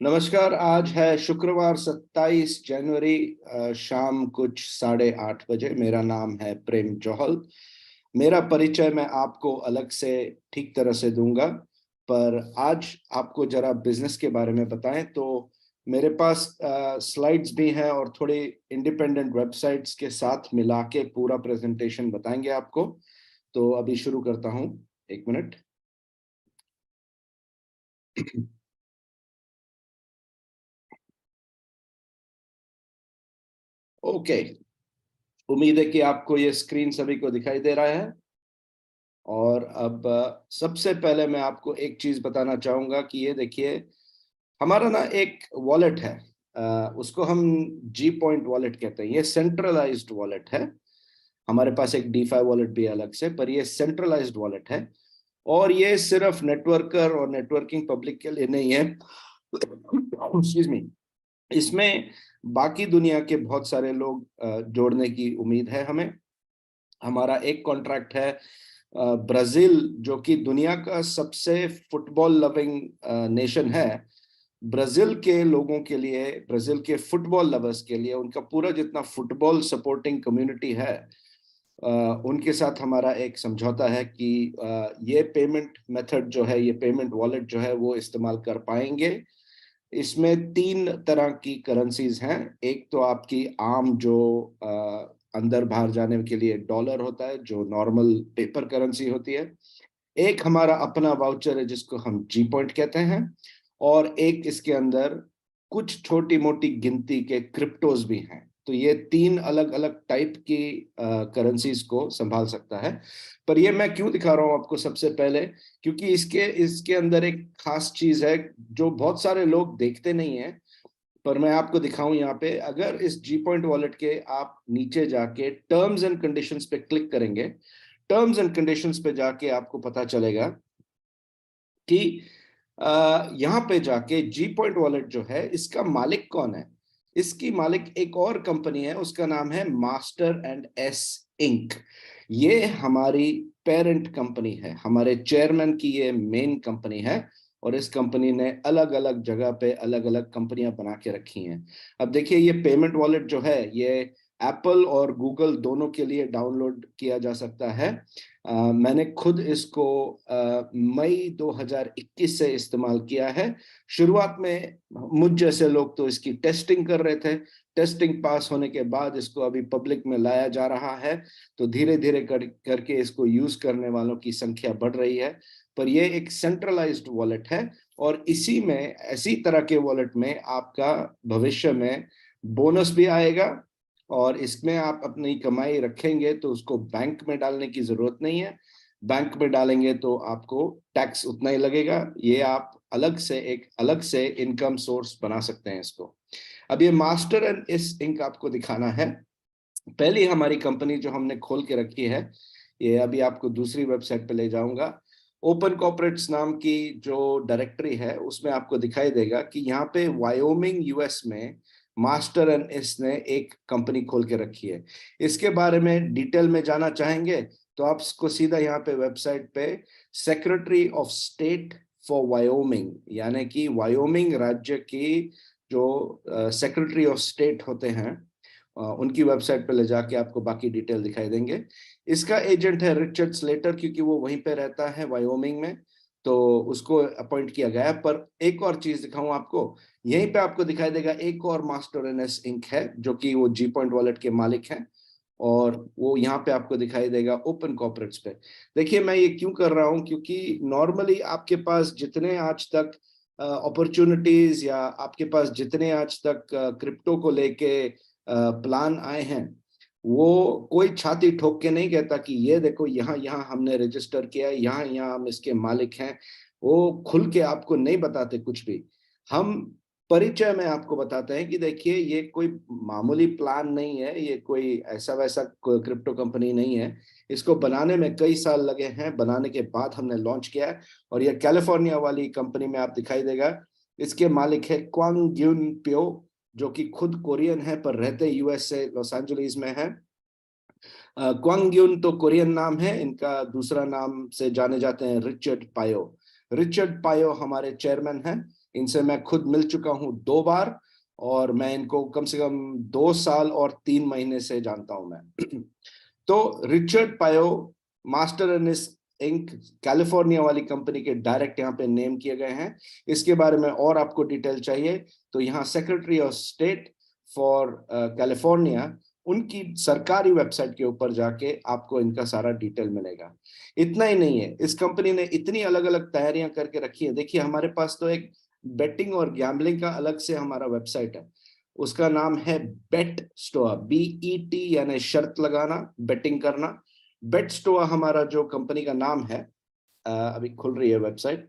नमस्कार। आज है शुक्रवार 27 जनवरी, शाम कुछ 8:30 बजे। मेरा नाम है प्रेम जौहल। मेरा परिचय मैं आपको अलग से ठीक तरह से दूंगा, पर आज आपको जरा बिजनेस के बारे में बताएं तो मेरे पास स्लाइड्स भी हैं और थोड़े इंडिपेंडेंट वेबसाइट्स के साथ मिला के पूरा प्रेजेंटेशन बताएंगे आपको। तो अभी शुरू करता हूं, एक मिनट। ओके, उम्मीद है कि आपको ये स्क्रीन सभी को दिखाई दे रहा है। और अब सबसे पहले मैं आपको एक चीज बताना चाहूंगा कि ये देखिए, हमारा ना एक वॉलेट है। उसको हम जी पॉइंट वॉलेट कहते हैं। ये सेंट्रलाइज्ड वॉलेट है। हमारे पास एक डीफाई वॉलेट भी है अलग से, पर ये सेंट्रलाइज्ड वॉलेट है। और ये सिर्फ नेटवर्कर और नेटवर्किंग पब्लिक के लिए नहीं है। Excuse me. इसमें बाकी दुनिया के बहुत सारे लोग जोड़ने की उम्मीद है हमें। हमारा एक कॉन्ट्रैक्ट है ब्राजील, जो कि दुनिया का सबसे फुटबॉल लविंग नेशन है। ब्राजील के लोगों के लिए, ब्राजील के फुटबॉल लवर्स के लिए, उनका पूरा जितना फुटबॉल सपोर्टिंग कम्युनिटी है, उनके साथ हमारा एक समझौता है कि ये पेमेंट मेथड जो है, ये पेमेंट वॉलेट जो है, वो इस्तेमाल कर पाएंगे। इसमें 3 तरह की करेंसीज हैं। एक तो आपकी आम जो अंदर बाहर जाने के लिए डॉलर होता है, जो नॉर्मल पेपर करेंसी होती है। एक हमारा अपना वाउचर है जिसको हम जी पॉइंट कहते हैं। और एक इसके अंदर कुछ छोटी मोटी गिनती के क्रिप्टोज भी हैं। तो ये 3 अलग अलग टाइप की करेंसीज को संभाल सकता है। पर ये मैं क्यों दिखा रहा हूं आपको सबसे पहले, क्योंकि इसके इसके अंदर एक खास चीज है जो बहुत सारे लोग देखते नहीं है। पर मैं आपको दिखाऊं यहाँ पे, अगर इस जी पॉइंट वॉलेट के आप नीचे जाके टर्म्स एंड कंडीशंस पे क्लिक करेंगे, टर्म्स एंड कंडीशंस पे जाके आपको पता चलेगा कि यहाँ पे जाके जी पॉइंट वॉलेट जो है, इसका मालिक कौन है। इसकी मालिक एक और कंपनी है, उसका नाम है मास्टर एंड एस इंक। ये हमारी पेरेंट कंपनी है, हमारे चेयरमैन की ये मेन कंपनी है। और इस कंपनी ने अलग अलग जगह पे अलग अलग कंपनियां बना के रखी हैं। अब देखिए, ये पेमेंट वॉलेट जो है, ये एप्पल और गूगल दोनों के लिए डाउनलोड किया जा सकता है। मैंने खुद इसको मई 2021 से इस्तेमाल किया है। शुरुआत में मुझ जैसे लोग तो इसकी टेस्टिंग कर रहे थे। टेस्टिंग पास होने के बाद इसको अभी पब्लिक में लाया जा रहा है। तो धीरे धीरे करके इसको यूज करने वालों की संख्या बढ़ रही है। पर ये एक सेंट्रलाइज्ड वॉलेट है। और इसी में, ऐसी तरह के वॉलेट में आपका भविष्य में बोनस भी आएगा। और इसमें आप अपनी कमाई रखेंगे तो उसको बैंक में डालने की जरूरत नहीं है। बैंक में डालेंगे तो आपको टैक्स उतना ही लगेगा। ये आप अलग से, एक अलग से इनकम सोर्स बना सकते हैं इसको। अब ये मास्टर एंड इस इंक आपको दिखाना है। पहली हमारी कंपनी जो हमने खोल के रखी है, ये अभी आपको दूसरी वेबसाइट पे ले जाऊंगा। ओपन कॉर्पोरेट्स नाम की जो डायरेक्टरी है, उसमें आपको दिखाई देगा कि यहाँ पे वायोमिंग यूएस में मास्टर एंड एस ने एक कंपनी खोल के रखी है। इसके बारे में डिटेल में जाना चाहेंगे तो आपको सीधा यहाँ पे वेबसाइट पे secretary of state for Wyoming, यानी कि वायोमिंग राज्य की जो सेक्रेटरी ऑफ स्टेट होते हैं, उनकी वेबसाइट पे ले जाके आपको बाकी डिटेल दिखाई देंगे। इसका एजेंट है रिचर्ड स्लेटर, क्योंकि वो वहीं पे रहता है वायोमिंग में, तो उसको अपॉइंट किया गया है। पर एक और चीज दिखाऊं आपको, यहीं पे आपको दिखाई देगा एक और मास्टर एनएस इंक है, जो कि वो जी पॉइंट वॉलेट के मालिक हैं। और वो यहाँ पे आपको दिखाई देगा ओपन कॉर्पोरेट्स पे। देखिए, मैं ये क्यों कर रहा हूँ, क्योंकि नॉर्मली आपके पास जितने आज तक अपॉर्चुनिटीज, या आपके पास जितने आज तक क्रिप्टो को लेके प्लान आए हैं, वो कोई छाती ठोक के नहीं कहता कि ये देखो, यहाँ यहाँ हमने रजिस्टर किया है, यहाँ यहाँ हम इसके मालिक हैं। वो खुल के आपको नहीं बताते कुछ भी। हम परिचय में आपको बताते हैं कि देखिए, ये कोई मामूली प्लान नहीं है, ये कोई ऐसा वैसा क्रिप्टो कंपनी नहीं है। इसको बनाने में कई साल लगे हैं, बनाने के बाद हमने लॉन्च किया है। और ये कैलिफोर्निया वाली कंपनी में आप दिखाई देगा, इसके मालिक है क्वांग ग्युन प्यो, जो कि खुद कोरियन है पर रहते यूएस से लॉस एंजलिस में है। क्वांग तो कोरियन नाम है, इनका दूसरा नाम से जाने जाते हैं रिचर्ड पायो। रिचर्ड पायो हमारे चेयरमैन हैं। इनसे मैं खुद मिल चुका हूँ 2 बार, और मैं इनको कम से कम 2 साल और 3 महीने से जानता हूं मैं। तो रिचर्ड पायो मास्टर इंक कैलिफोर्निया वाली कंपनी के डायरेक्ट यहाँ पे नेम किए गए हैं। इसके बारे में और आपको डिटेल चाहिए तो यहाँ secretary of state for California, उनकी सरकारी वेबसाइट के ऊपर जाके आपको इनका सारा डिटेल मिलेगा। इतना ही नहीं है, इस कंपनी ने इतनी अलग अलग तैयारियां करके रखी है। देखिए हमारे पास तो एक बेटिंग और गैम्बलिंग का अलग से हमारा वेबसाइट है, उसका नाम है बेट स्टोआ, BET यानी शर्त लगाना, बेटिंग करना। बेट स्टोआ हमारा जो कंपनी का नाम है, अभी खुल रही है वेबसाइट,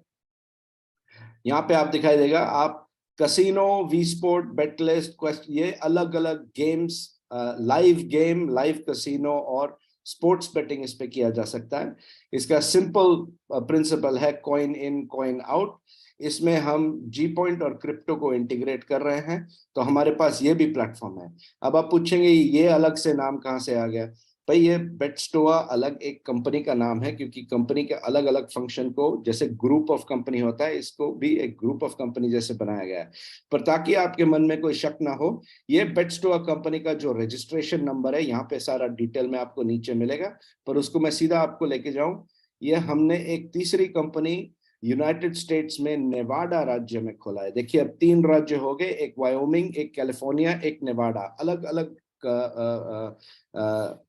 यहाँ पे आप दिखाई देगा, आप casino, V sport, bet list, quest, ये अलग अलग games, live game, live casino और स्पोर्ट्स बेटिंग इस पे किया जा सकता है। इसका सिंपल प्रिंसिपल है कॉइन इन कॉइन आउट। इसमें हम जी पॉइंट और क्रिप्टो को इंटीग्रेट कर रहे हैं, तो हमारे पास ये भी प्लेटफॉर्म है। अब आप पूछेंगे ये अलग से नाम कहाँ से आ गया? भाई ये बेटस्टोआ अलग एक कंपनी का नाम है, क्योंकि कंपनी के अलग अलग फंक्शन को, जैसे ग्रुप ऑफ कंपनी होता है, इसको भी एक ग्रुप ऑफ कंपनी जैसे बनाया गया है। पर ताकि आपके मन में कोई शक ना हो, ये बेटस्टोआ कंपनी का जो रजिस्ट्रेशन नंबर है, यहाँ पे सारा डिटेल में आपको नीचे मिलेगा, पर उसको मैं सीधा आपको लेके जाऊं। ये हमने एक तीसरी कंपनी यूनाइटेड स्टेट्स में नेवाडा राज्य में खोला है। देखिए अब 3 राज्य हो गए, एक वायोमिंग, एक कैलिफोर्निया, एक नेवाडा। अलग अलग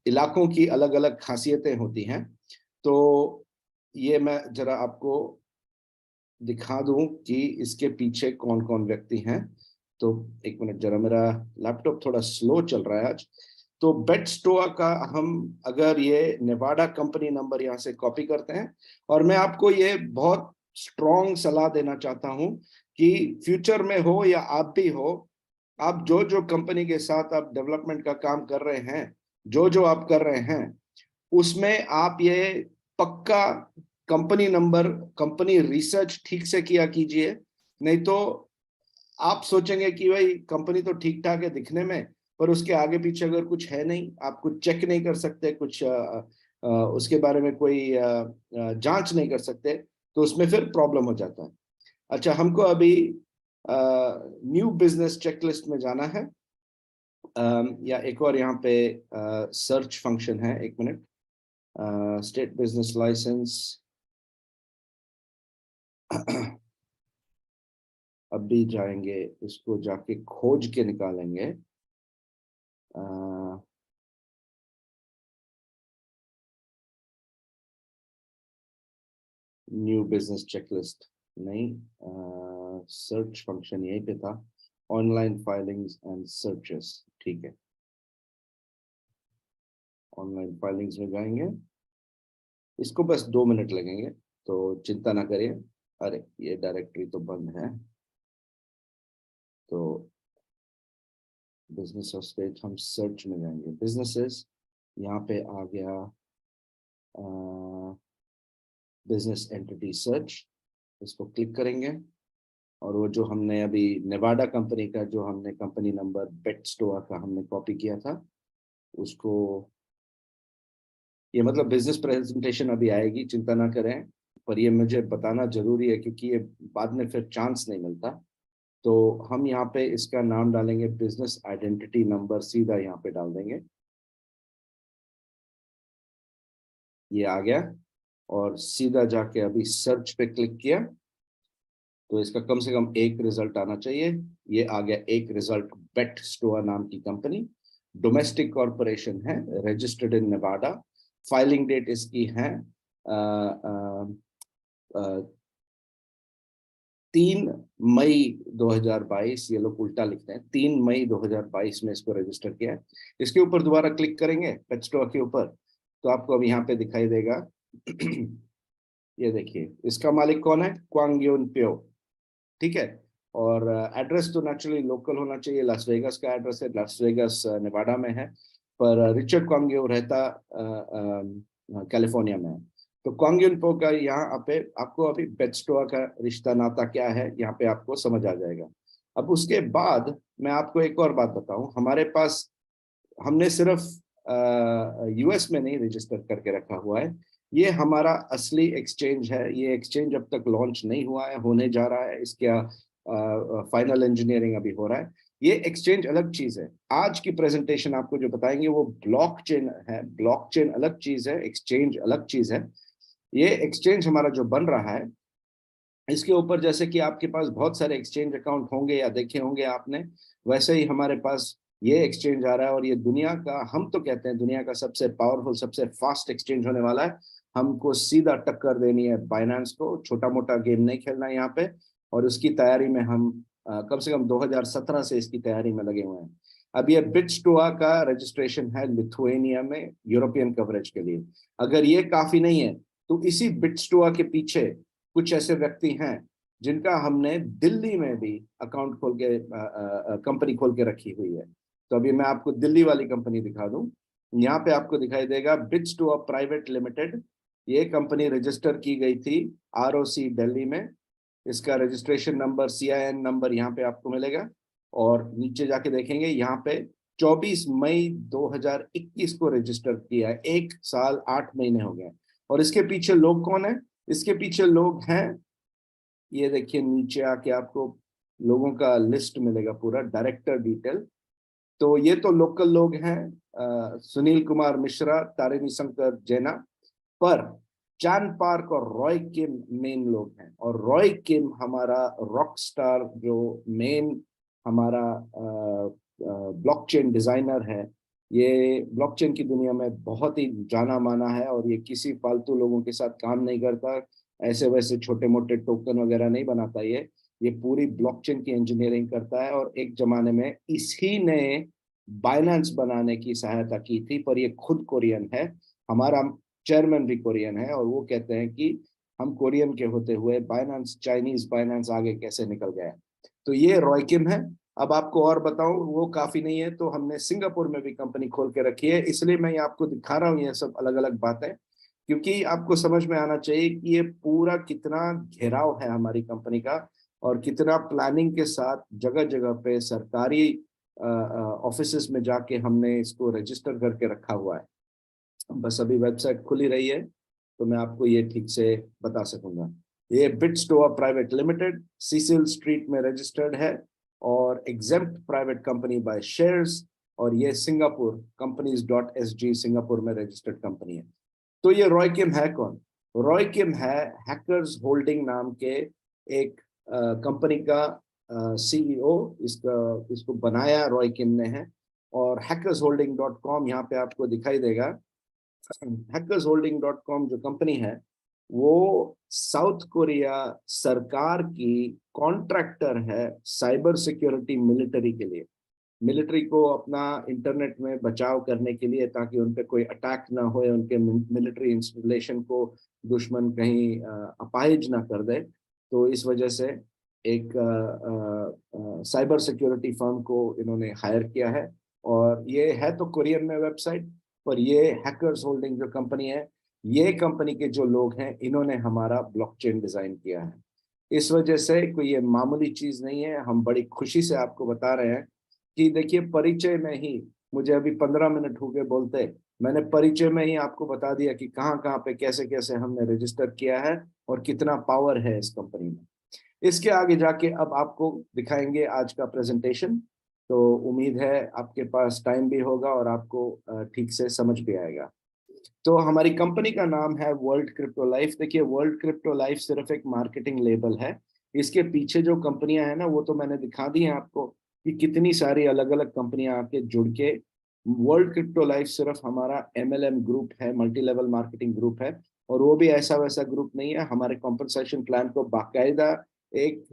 इलाकों की अलग अलग खासियतें होती हैं। तो ये मैं जरा आपको दिखा दूं कि इसके पीछे कौन कौन व्यक्ति हैं। तो एक मिनट जरा, मेरा लैपटॉप थोड़ा स्लो चल रहा है आज। तो बेटस्टोआ का हम अगर ये नेवाडा कंपनी नंबर यहाँ से कॉपी करते हैं, और मैं आपको ये बहुत स्ट्रॉन्ग सलाह देना चाहता हूं कि फ्यूचर में हो या आप भी हो, आप जो जो कंपनी के साथ आप डेवलपमेंट का काम कर रहे हैं, जो जो आप कर रहे हैं, उसमें आप ये पक्का कंपनी नंबर, कंपनी रिसर्च ठीक से किया कीजिए। नहीं तो आप सोचेंगे कि भाई कंपनी तो ठीक ठाक है दिखने में, पर उसके आगे पीछे अगर कुछ है नहीं, आप कुछ चेक नहीं कर सकते, कुछ उसके बारे में कोई जांच नहीं कर सकते, तो उसमें फिर प्रॉब्लम हो जाता है। अच्छा, हमको अभी न्यू बिजनेस चेकलिस्ट में जाना है, या एक और यहाँ पे सर्च फंक्शन है, एक मिनट, स्टेट बिजनेस लाइसेंस। अभी जाएंगे, इसको जाके खोज के निकालेंगे। न्यू बिजनेस चेकलिस्ट नहीं, सर्च फंक्शन यहीं पे था, ऑनलाइन फाइलिंग्स एंड सर्चेस, ठीक है। ऑनलाइन फाइलिंग्स में जाएंगे, इसको बस 2 मिनट लगेंगे, तो चिंता ना करिए। अरे ये डायरेक्टरी तो बंद है, तो बिजनेस ऑफ स्टेट हम सर्च में जाएंगे, बिजनेसेस, यहाँ पे आ गया बिजनेस एंटिटी सर्च, इसको क्लिक करेंगे, और वो जो हमने अभी नेवाडा कंपनी का जो हमने कंपनी नंबर बेटस्टोआ का हमने कॉपी किया था, उसको, ये मतलब बिजनेस प्रेजेंटेशन अभी आएगी, चिंता ना करें, पर ये मुझे बताना जरूरी है क्योंकि ये बाद में फिर चांस नहीं मिलता। तो हम यहाँ पे इसका नाम डालेंगे बिजनेस आइडेंटिटी नंबर, सीधा यहाँ पे डाल देंगे, ये आ गया, और सीधा जाके अभी सर्च पे क्लिक किया, तो इसका कम से कम एक रिजल्ट आना चाहिए। ये आ गया एक रिजल्ट, बेट स्टोर नाम की कंपनी, डोमेस्टिक कॉरपोरेशन है, registered in Nevada, filing date इसकी है 3 मई 2022, ये लोग उल्टा लिखते हैं, 3 मई 2022 में इसको रजिस्टर किया है। इसके ऊपर दोबारा क्लिक करेंगे पेट स्टोर के ऊपर, तो आपको अब यहाँ पे दिखाई देगा ये देखिए, इसका मालिक कौन है? क्वांग यून प्यो, ठीक है। और एड्रेस तो नेचुरली लोकल होना चाहिए, लास वेगास का एड्रेस है, लास वेगास नेवाडा में है, पर रिचर्ड क्वांग रहता कैलिफोर्निया में है। तो क्वांग यून पो का यहाँ पे आपको अभी बेटस्टोआ का रिश्ता नाता क्या है, यहाँ पे आपको समझ आ जाएगा। अब उसके बाद मैं आपको एक और बात बताऊं, हमारे पास, हमने सिर्फ यूएस में नहीं रजिस्टर करके रखा हुआ है, ये हमारा असली एक्सचेंज है। ये एक्सचेंज अब तक लॉन्च नहीं हुआ है, होने जा रहा है, इसका फाइनल इंजीनियरिंग अभी हो रहा है। ये एक्सचेंज अलग चीज है। आज की प्रेजेंटेशन आपको जो बताएंगे वो ब्लॉकचेन है। ब्लॉकचेन अलग चीज है, एक्सचेंज अलग चीज है। ये एक्सचेंज हमारा जो बन रहा है, इसके ऊपर जैसे कि आपके पास बहुत सारे एक्सचेंज अकाउंट होंगे या देखे होंगे आपने, वैसे ही हमारे पास ये एक्सचेंज आ रहा है। और ये दुनिया का, हम तो कहते हैं दुनिया का सबसे पावरफुल, सबसे फास्ट एक्सचेंज होने वाला है। हमको सीधा टक्कर देनी है बाइनेंस को। छोटा मोटा गेम नहीं खेलना है यहाँ पे। और उसकी तैयारी में हम कम से कम 2017 से इसकी तैयारी में लगे हुए हैं। अब ये बिट्सटोआ का रजिस्ट्रेशन है लिथुएनिया में यूरोपियन कवरेज के लिए। अगर ये काफी नहीं है तो इसी बिट्सटोआ के पीछे कुछ ऐसे व्यक्ति हैं जिनका हमने दिल्ली में भी अकाउंट खोल के कंपनी खोल के रखी हुई है। तो अभी मैं आपको दिल्ली वाली कंपनी दिखा दूं। यहाँ पे आपको दिखाई देगा बिट्सटोआ प्राइवेट लिमिटेड। ये कंपनी रजिस्टर की गई थी आरओसी दिल्ली में। इसका रजिस्ट्रेशन नंबर, सीआईएन नंबर यहाँ पे आपको मिलेगा। और नीचे जाके देखेंगे यहाँ पे 24 मई 2021 को रजिस्टर किया है। 1 साल 8 महीने हो गए। और इसके पीछे लोग कौन है? इसके पीछे लोग हैं, ये देखिए नीचे आके आपको लोगों का लिस्ट मिलेगा, पूरा डायरेक्टर डिटेल। तो ये तो लोकल लोग हैं, सुनील कुमार मिश्रा, तारिणी शंकर जैना। पर चांद पार्क और रॉय किम मेन लोग हैं। और रॉय किम हमारा रॉक स्टार, जो मेन हमारा ब्लॉकचेन डिजाइनर है। ये ब्लॉकचेन की दुनिया में बहुत ही जाना माना है। और ये किसी फालतू लोगों के साथ काम नहीं करता, ऐसे वैसे छोटे मोटे टोकन वगैरह नहीं बनाता। ये पूरी ब्लॉकचेन की इंजीनियरिंग करता है। और एक जमाने में इसी ने बाइनेंस बनाने की सहायता की थी। पर ये खुद कोरियन है, हमारा चेयरमैन भी कोरियन है। और वो कहते हैं कि हम कोरियन के होते हुए बाइनेंस, चाइनीज बाइनेंस आगे कैसे निकल गया। तो ये रॉय किम है। अब आपको और बताऊं, वो काफी नहीं है तो हमने सिंगापुर में भी कंपनी खोल के रखी है। इसलिए मैं आपको दिखा रहा हूँ ये सब अलग अलग बातें, क्योंकि आपको समझ में आना चाहिए कि ये पूरा कितना घेराव है हमारी कंपनी का। और कितना प्लानिंग के साथ जगह जगह पे सरकारी ऑफिसेस में जाके हमने इसको रजिस्टर करके रखा हुआ है। बस अभी वेबसाइट खुली रही है तो मैं आपको ये ठीक से बता सकूंगा। ये बिट्सटोआ प्राइवेट लिमिटेड सीसिल स्ट्रीट में रजिस्टर्ड है और exempt private company by shares. और ये सिंगापुर कंपनीज.sg सिंगापुर में रजिस्टर्ड कंपनी है। तो ये रॉय किम है कौन? रॉय किम है हैकर्स होल्डिंग नाम के एक कंपनी का सीईओ। इसको बनाया रॉय किम ने है। और hackersholding.com यहाँ पे आपको दिखाई देगा। hackersholding.com जो कंपनी है वो साउथ कोरिया सरकार की कॉन्ट्रैक्टर है साइबर सिक्योरिटी मिलिट्री के लिए। मिलिट्री को अपना इंटरनेट में बचाव करने के लिए, ताकि उन पे कोई अटैक ना हो, उनके मिलिट्री इंस्टॉलेशन को दुश्मन कहीं अपाहिज ना कर दे। तो इस वजह से एक साइबर सिक्योरिटी फर्म को इन्होंने हायर किया है। और ये है तो कोरियन में वेबसाइट, पर ये हैकर्स होल्डिंग जो कंपनी है, ये कंपनी के जो लोग हैं इन्होंने हमारा ब्लॉकचेन डिजाइन किया है। इस वजह से कोई ये मामूली चीज नहीं है। हम बड़ी खुशी से आपको बता रहे हैं कि देखिए, परिचय में ही मुझे अभी 15 मिनट हो गए बोलते, मैंने परिचय में ही आपको बता दिया कि कहाँ कहाँ पे कैसे कैसे हमने रजिस्टर किया है और कितना पावर है इस कंपनी में। इसके आगे जाके अब आपको दिखाएंगे आज का प्रेजेंटेशन। तो उम्मीद है आपके पास टाइम भी होगा और आपको ठीक से समझ भी आएगा। तो हमारी कंपनी का नाम है वर्ल्ड क्रिप्टो लाइफ। देखिए, वर्ल्ड क्रिप्टो लाइफ सिर्फ एक मार्केटिंग लेबल है। इसके पीछे जो कंपनियां हैं ना, वो तो मैंने दिखा दी हैं आपको कि कितनी सारी अलग अलग कंपनियां आके जुड़ के वर्ल्ड क्रिप्टो लाइफ सिर्फ हमारा MLM ग्रुप है, मल्टी लेवल मार्केटिंग ग्रुप है। और वो भी ऐसा वैसा ग्रुप नहीं है। हमारे कॉम्पनसेशन प्लान को बाकायदा एक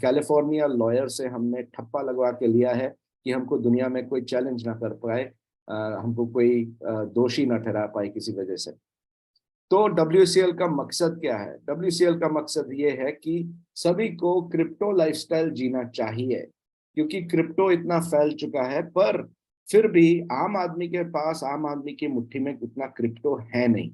कैलिफोर्निया लॉयर से हमने ठप्पा लगवा के लिया है कि हमको दुनिया में कोई चैलेंज ना कर पाए, हमको कोई दोषी ना ठहरा पाए किसी वजह से। तो WCL का मकसद क्या है? WCL का मकसद ये है कि सभी को क्रिप्टो लाइफस्टाइल जीना चाहिए, क्योंकि क्रिप्टो इतना फैल चुका है। पर फिर भी आम आदमी के पास, आम आदमी की मुट्ठी में उतना क्रिप्टो है नहीं।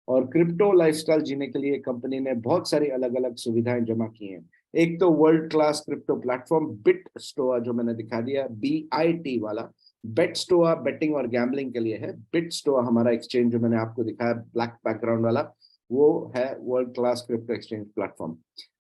और क्रिप्टो लाइफस्टाइल जीने के लिए कंपनी ने बहुत सारी अलग अलग सुविधाएं जमा की हैं। एक तो वर्ल्ड क्लास क्रिप्टो प्लेटफॉर्म बिटस्टोआ, जो मैंने दिखा दिया, BIT वाला। बेटस्टोआ बेटिंग और गैम्बलिंग के लिए है। बिटस्टोआ हमारा एक्सचेंज जो मैंने आपको दिखाया ब्लैक बैकग्राउंड वाला, वो है world class crypto exchange platform.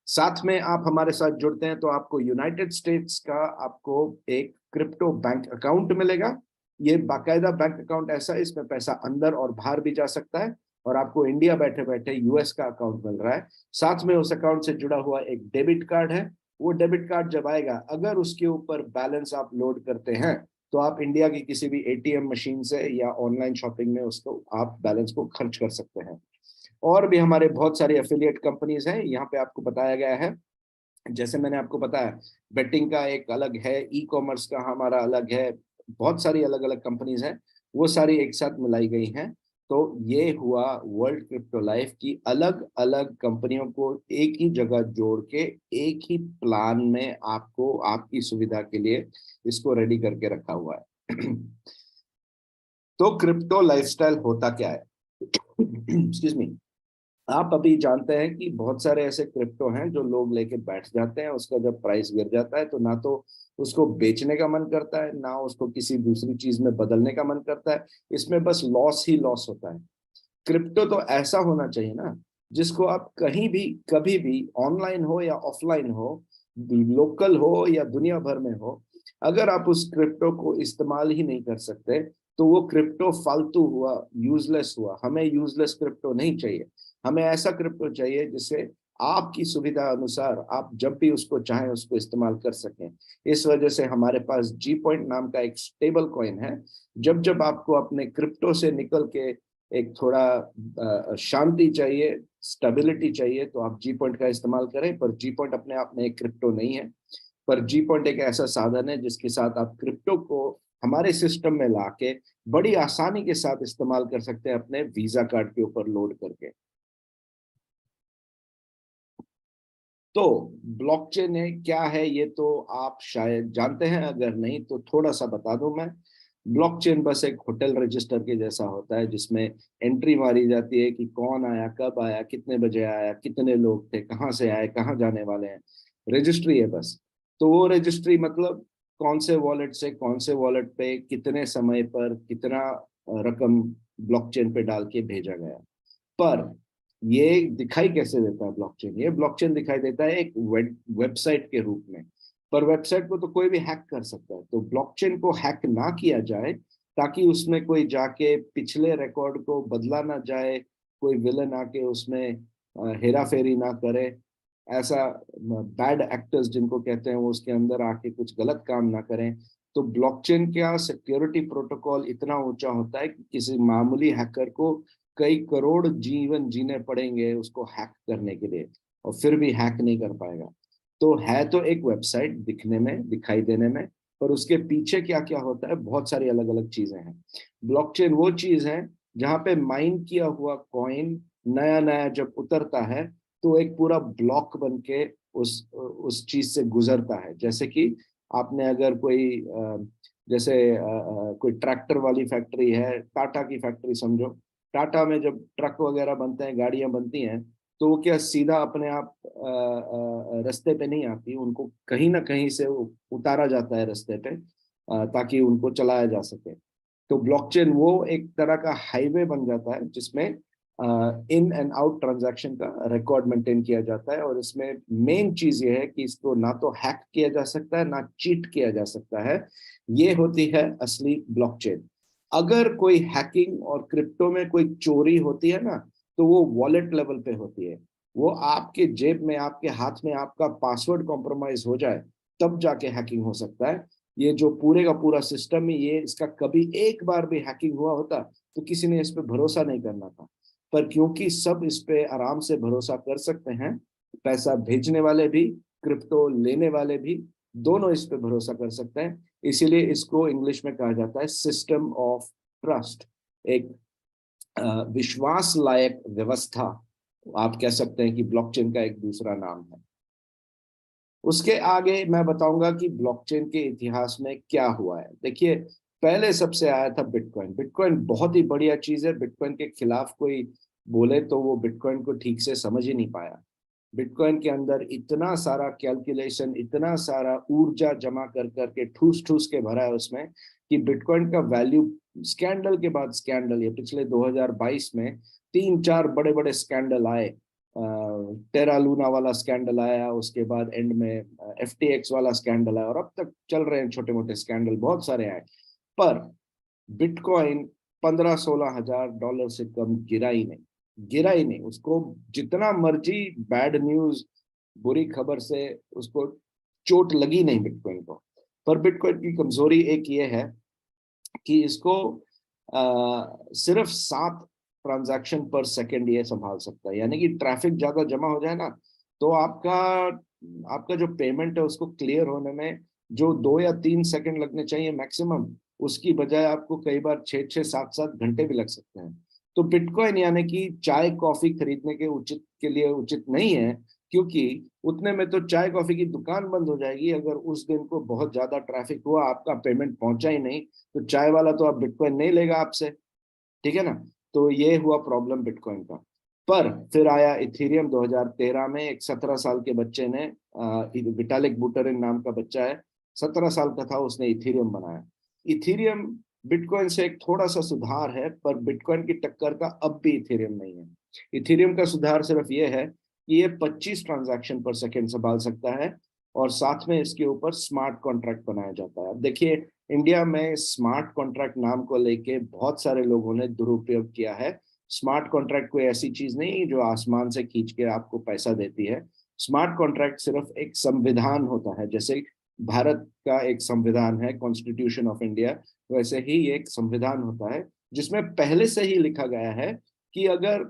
साथ में आप हमारे साथ जुड़ते हैं तो आपको यूनाइटेड स्टेट्स का आपको एक क्रिप्टो बैंक अकाउंट मिलेगा। ये बाकायदा बैंक अकाउंट ऐसा है, इसमें पैसा अंदर और बाहर भी जा सकता है, और आपको इंडिया बैठे बैठे यूएस का अकाउंट मिल रहा है। साथ में उस अकाउंट से जुड़ा हुआ एक डेबिट कार्ड है। वो डेबिट कार्ड जब आएगा, अगर उसके ऊपर बैलेंस आप लोड करते हैं तो आप इंडिया की किसी भी एटीएम मशीन से या ऑनलाइन शॉपिंग में उसको आप बैलेंस को खर्च कर सकते हैं। और भी हमारे बहुत सारी एफिलिएट कंपनीज हैं, यहाँ पे आपको बताया गया है। जैसे मैंने आपको बताया, बेटिंग का एक अलग है, ई कॉमर्स का हमारा अलग है, बहुत सारी अलग अलग कंपनीज हैं, वो सारी एक साथ मिलाई गई हैं। तो ये हुआ वर्ल्ड क्रिप्टो लाइफ की अलग अलग कंपनियों को एक ही जगह जोड़ के एक ही प्लान में आपको आपकी सुविधा के लिए इसको रेडी करके रखा हुआ है। तो क्रिप्टो लाइफस्टाइल होता क्या है? Excuse me. आप अभी जानते हैं कि बहुत सारे ऐसे क्रिप्टो हैं जो लोग लेके बैठ जाते हैं, उसका जब प्राइस गिर जाता है तो ना तो उसको बेचने का मन करता है, ना उसको किसी दूसरी चीज में बदलने का मन करता है, इसमें बस लॉस ही लॉस होता है। क्रिप्टो तो ऐसा होना चाहिए ना, जिसको आप कहीं भी कभी भी, ऑनलाइन हो या ऑफलाइन हो, लोकल हो या दुनिया भर में हो, अगर आप उस क्रिप्टो को इस्तेमाल ही नहीं कर सकते तो वो क्रिप्टो फालतू हुआ, यूजलेस हुआ। हमें यूजलेस क्रिप्टो नहीं चाहिए, हमें ऐसा क्रिप्टो चाहिए जिससे आपकी सुविधा अनुसार आप जब भी उसको चाहें उसको इस्तेमाल कर सकें। इस वजह से हमारे पास जी पॉइंट नाम का एक स्टेबल कॉइन है। जब जब आपको अपने क्रिप्टो से निकल के एक थोड़ा शांति चाहिए, स्टेबिलिटी चाहिए, तो आप जी पॉइंट का इस्तेमाल करें। पर जी पॉइंट अपने आप में एक क्रिप्टो नहीं है, पर जी पॉइंट एक ऐसा साधन है जिसके साथ आप क्रिप्टो को हमारे सिस्टम में लाके बड़ी आसानी के साथ इस्तेमाल कर सकते हैं अपने वीजा कार्ड के ऊपर लोड करके। तो ब्लॉकचेन है क्या है, ये तो आप शायद जानते हैं, अगर नहीं तो थोड़ा सा बता दूं मैं। ब्लॉकचेन बस एक होटल रजिस्टर के जैसा होता है, जिसमें एंट्री मारी जाती है कि कौन आया, कब आया, कितने बजे आया, कितने लोग थे, कहाँ से आए, कहाँ जाने वाले हैं। रजिस्ट्री है बस। तो वो रजिस्ट्री मतलब कौन से वॉलेट से कौन से वॉलेट पे कितने समय पर कितना रकम ब्लॉकचेन पे डाल के भेजा गया। पर ये दिखाई कैसे देता है ब्लॉकचेन? ये ब्लॉकचेन दिखाई देता है एक वेबसाइट के रूप में। पर वेबसाइट को तो कोई भी हैक कर सकता है, तो ब्लॉकचेन को हैक ना किया जाए, ताकि उसमें कोई जाके पिछले रिकॉर्ड को बदला ना जाए, कोई विलन आके उसमें हेरा फेरी ना करे, ऐसा बैड एक्टर्स जिनको कहते हैं वो उसके अंदर आके कुछ गलत काम ना करें। तो ब्लॉकचेन का सिक्योरिटी प्रोटोकॉल इतना ऊंचा होता है कि किसी मामूली हैकर को कई करोड़ जीवन जीने पड़ेंगे उसको हैक करने के लिए, और फिर भी हैक नहीं कर पाएगा। तो है तो एक वेबसाइट दिखने में, दिखाई देने में, पर उसके पीछे क्या क्या होता है, बहुत सारी अलग अलग चीजें हैं। ब्लॉकचेन वो चीज है जहां पे माइन किया हुआ कॉइन नया नया जब उतरता है तो एक पूरा ब्लॉक बन के उस चीज से गुजरता है। जैसे कि आपने अगर कोई जैसे कोई ट्रैक्टर वाली फैक्ट्री है, टाटा की फैक्ट्री समझो। टाटा में जब ट्रक वगैरह बनते हैं, गाड़ियां बनती हैं, तो वो क्या सीधा अपने आप रास्ते पे नहीं आती, उनको कहीं ना कहीं से उतारा जाता है रास्ते पे, ताकि उनको चलाया जा सके। तो ब्लॉकचेन वो एक तरह का हाईवे बन जाता है जिसमें इन एंड आउट ट्रांजैक्शन का रिकॉर्ड मेंटेन किया जाता है। और इसमें मेन चीज ये है कि इसको ना तो हैक किया जा सकता है, ना चीट किया जा सकता है। ये होती है असली ब्लॉकचेन। अगर कोई हैकिंग और क्रिप्टो में कोई चोरी होती है ना, तो वो वॉलेट लेवल पे होती है। वो आपके जेब में, आपके हाथ में आपका पासवर्ड कॉम्प्रोमाइज हो जाए, तब जाके हैकिंग हो सकता है। ये जो पूरे का पूरा सिस्टम है, ये इसका कभी एक बार भी हैकिंग हुआ होता तो किसी ने इस पे भरोसा नहीं करना था। पर क्योंकि सब इस पे आराम से भरोसा कर सकते हैं, पैसा भेजने वाले भी, क्रिप्टो लेने वाले भी, दोनों इस पे भरोसा कर सकते हैं। इसीलिए इसको इंग्लिश में कहा जाता है सिस्टम ऑफ ट्रस्ट, एक विश्वास लायक व्यवस्था। आप कह सकते हैं कि ब्लॉकचेन का एक दूसरा नाम है। उसके आगे मैं बताऊंगा कि ब्लॉकचेन के इतिहास में क्या हुआ है। देखिए, पहले सबसे आया था बिटकॉइन। बिटकॉइन बहुत ही बढ़िया चीज है, बिटकॉइन के खिलाफ कोई बोले तो वो बिटकॉइन को ठीक से समझ ही नहीं पाया। बिटकॉइन के अंदर इतना सारा कैलकुलेशन, इतना सारा ऊर्जा जमा कर करके ठूस ठूस के भरा है उसमें, कि बिटकॉइन का वैल्यू स्कैंडल के बाद स्कैंडल, ये पिछले 2022 में तीन चार बड़े बड़े स्कैंडल आए, टेरा लूना वाला स्कैंडल आया, उसके बाद एंड में FTX वाला स्कैंडल आया, और अब तक चल रहे हैं छोटे मोटे स्कैंडल बहुत सारे आए। पर बिटकॉइन 15-16 हजार डॉलर से कम गिरा ही नहीं, गिरा ही नहीं। उसको जितना मर्जी बैड न्यूज, बुरी खबर से उसको चोट लगी नहीं बिटकॉइन को। पर बिटकॉइन की कमजोरी एक ये है कि इसको सिर्फ 7 ट्रांजैक्शन पर सेकेंड ये संभाल सकता है। यानी कि ट्रैफिक ज्यादा जमा हो जाए ना, तो आपका आपका जो पेमेंट है उसको क्लियर होने में जो 2 या 3 सेकंड लगने चाहिए मैक्सिमम, उसकी बजाय आपको कई बार 6-6, 7-7 घंटे भी लग सकते हैं। तो बिटकॉइन यानी कि चाय कॉफी खरीदने के लिए उचित नहीं है, क्योंकि उतने में तो चाय कॉफी की दुकान बंद हो जाएगी। अगर उस दिन को बहुत ज्यादा ट्रैफिक हुआ, आपका पेमेंट पहुंचा ही नहीं, तो चाय वाला तो अब बिटकॉइन नहीं लेगा आपसे, ठीक है ना। तो ये हुआ प्रॉब्लम बिटकॉइन का। पर फिर आया इथेरियम 2013 में। एक 17 साल के बच्चे ने, विटालिक बुटेरिन नाम का बच्चा है, 17 साल का था, उसने इथेरियम बनाया। इथेरियम बिटकॉइन से एक थोड़ा सा सुधार है, पर बिटकॉइन की टक्कर का अब भी इथेरियम नहीं है। इथेरियम का सुधार सिर्फ ये है कि ये 25 ट्रांजैक्शन पर सेकेंड संभाल सकता है, और साथ में इसके ऊपर स्मार्ट कॉन्ट्रैक्ट बनाया जाता है। अब देखिए, इंडिया में स्मार्ट कॉन्ट्रैक्ट नाम को लेके बहुत सारे लोगों ने दुरुपयोग किया है। स्मार्ट कॉन्ट्रैक्ट कोई ऐसी चीज नहीं है जो आसमान से खींच के आपको पैसा देती है। स्मार्ट कॉन्ट्रैक्ट सिर्फ एक संविधान होता है। जैसे भारत का एक संविधान है, कॉन्स्टिट्यूशन ऑफ इंडिया, वैसे ही एक संविधान होता है जिसमें पहले से ही लिखा गया है कि अगर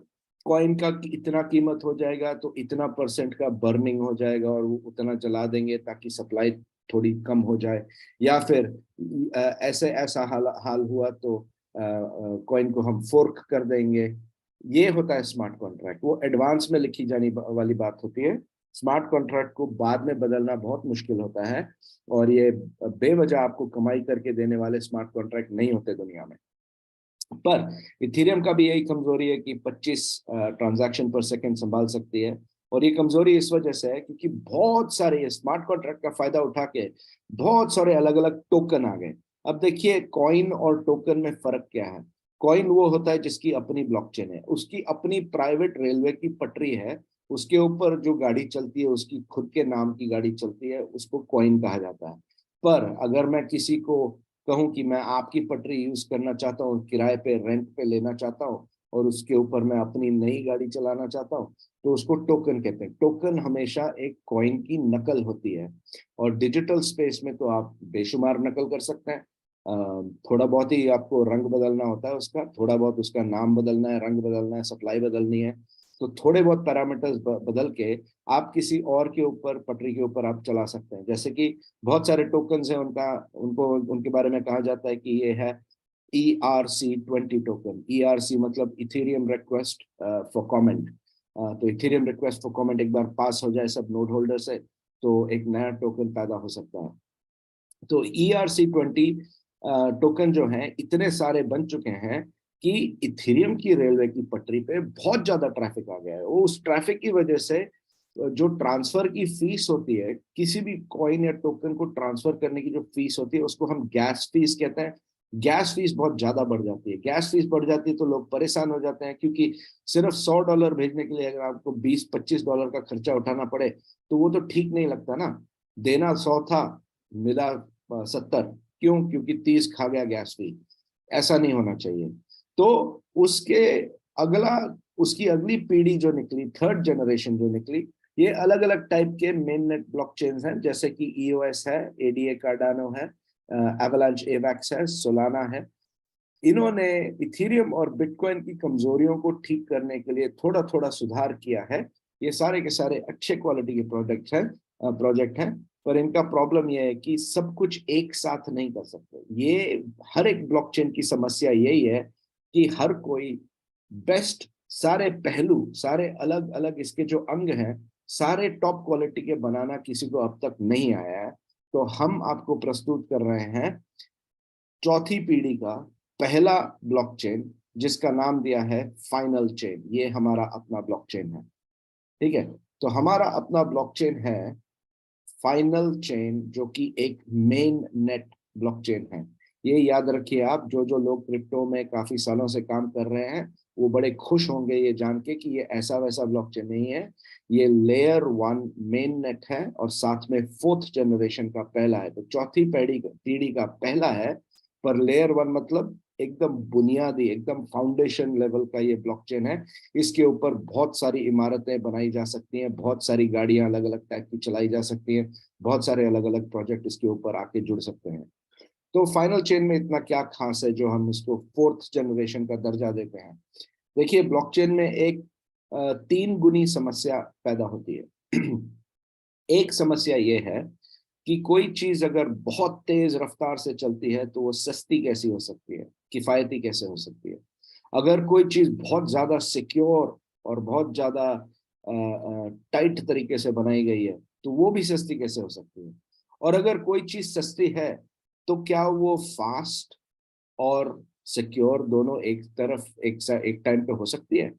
कॉइन का इतना कीमत हो जाएगा तो इतना परसेंट का बर्निंग हो जाएगा, और वो उतना जला देंगे ताकि सप्लाई थोड़ी कम हो जाए। या फिर ऐसे ऐसा हाल हुआ तो कॉइन को हम फोर्क कर देंगे। ये होता है स्मार्ट कॉन्ट्रैक्ट। वो एडवांस में लिखी जाने वाली बात होती है। स्मार्ट कॉन्ट्रैक्ट को बाद में बदलना बहुत मुश्किल होता है, और ये बेवजह आपको कमाई करके देने वाले स्मार्ट कॉन्ट्रैक्ट नहीं होते दुनिया में। पर इथेरियम का भी यही कमजोरी है कि 25 ट्रांजैक्शन पर सेकंड संभाल सकती है। और ये कमजोरी इस वजह से है क्योंकि बहुत सारे स्मार्ट कॉन्ट्रैक्ट का फायदा उठा के बहुत सारे अलग अलग टोकन आ गए। अब देखिए, कॉइन और टोकन में फर्क क्या है। कॉइन वो होता है जिसकी अपनी ब्लॉकचेन है, उसकी अपनी प्राइवेट रेलवे की पटरी है, उसके ऊपर जो गाड़ी चलती है उसकी खुद के नाम की गाड़ी चलती है, उसको कॉइन कहा जाता है। पर अगर मैं किसी को कहूं कि मैं आपकी पटरी यूज करना चाहता हूँ, किराए पे रेंट पे लेना चाहता हूँ, और उसके ऊपर मैं अपनी नई गाड़ी चलाना चाहता हूँ, तो उसको टोकन कहते हैं। टोकन हमेशा एक कॉइन की नकल होती है। और डिजिटल स्पेस में तो आप बेशुमार नकल कर सकते हैं। थोड़ा बहुत ही आपको रंग बदलना होता है उसका, थोड़ा बहुत उसका नाम बदलना है, रंग बदलना है, सप्लाई बदलनी है, तो थोड़े बहुत पैरामीटर्स बदल के आप किसी और के ऊपर, पटरी के ऊपर आप चला सकते हैं। जैसे कि बहुत सारे टोकन्स हैं, उनके बारे में कहा जाता है कि ये है ERC20 टोकन। ERC मतलब इथेरियम रिक्वेस्ट फॉर कमेंट। तो इथेरियम रिक्वेस्ट फॉर कमेंट एक बार पास हो जाए सब नोड होल्डर से, तो एक नया टोकन पैदा हो सकता है। तो ERC20 टोकन जो है इतने सारे बन चुके हैं कि इथेरियम की रेलवे की पटरी पे बहुत ज्यादा ट्रैफिक आ गया है। उस ट्रैफिक की वजह से जो ट्रांसफर की फीस होती है, किसी भी कॉइन या टोकन को ट्रांसफर करने की जो फीस होती है उसको हम गैस फीस कहते हैं। गैस फीस बहुत ज्यादा बढ़ जाती है। गैस फीस बढ़ जाती है तो लोग परेशान हो जाते हैं, क्योंकि सिर्फ $100 भेजने के लिए अगर आपको $20-25 का खर्चा उठाना पड़े तो वो तो ठीक नहीं लगता ना। देना 100 था, मिला 70। क्यों? क्योंकि 30 खा गया गैस फी। ऐसा नहीं होना चाहिए। तो उसके अगला उसकी अगली पीढ़ी जो निकली, थर्ड जनरेशन जो निकली, ये अलग अलग टाइप के मेन नेट ब्लॉकचेन्स हैं, जैसे कि EOS है, ADA कार्डानो है, एवलांच एवैक्स है, सोलाना है। इन्होंने इथेरियम और बिटकॉइन की कमजोरियों को ठीक करने के लिए थोड़ा थोड़ा सुधार किया है। ये सारे के सारे अच्छे क्वालिटी के प्रोजेक्ट हैं। पर इनका प्रॉब्लम यह है कि सब कुछ एक साथ नहीं कर सकते। ये हर एक ब्लॉकचेन की समस्या यही है कि हर कोई बेस्ट, सारे पहलू, सारे अलग अलग इसके जो अंग हैं, सारे टॉप क्वालिटी के बनाना किसी को अब तक नहीं आया है। तो हम आपको प्रस्तुत कर रहे हैं चौथी पीढ़ी का पहला ब्लॉकचेन, जिसका नाम दिया है फाइनल चेन। ये हमारा अपना ब्लॉकचेन है, ठीक है। तो हमारा अपना ब्लॉकचेन है फाइनल चेन, जो कि एक मेन नेट ब्लॉकचेन है। ये याद रखिए आप, जो जो लोग क्रिप्टो में काफी सालों से काम कर रहे हैं वो बड़े खुश होंगे ये जान के कि ये ऐसा वैसा ब्लॉकचेन नहीं है, ये लेयर 1 मेन नेट है और साथ में 4th जनरेशन का पहला है। तो चौथी पीढ़ी का पहला है, पर लेयर 1 मतलब एकदम बुनियादी, एकदम फाउंडेशन लेवल का ये ब्लॉकचेन है। इसके ऊपर बहुत सारी इमारतें बनाई जा सकती हैं, बहुत सारी गाड़ियां अलग अलग टाइप की चलाई जा सकती हैं, बहुत सारे अलग अलग प्रोजेक्ट इसके ऊपर आके जुड़ सकते हैं। तो फाइनल चेन में इतना क्या खास है जो हम इसको 4th जनरेशन का दर्जा देते हैं? देखिए, ब्लॉकचेन में एक 3 गुनी समस्या पैदा होती है। एक समस्या ये है कि कोई चीज अगर बहुत तेज रफ्तार से चलती है तो वो सस्ती कैसी हो सकती है, किफायती कैसे हो सकती है। अगर कोई चीज बहुत ज्यादा सिक्योर और बहुत ज्यादा टाइट तरीके से बनाई गई है तो वो भी सस्ती कैसे हो सकती है। और अगर कोई चीज सस्ती है तो क्या वो फास्ट और सिक्योर दोनों एक तरफ एक टाइम पे हो सकती है?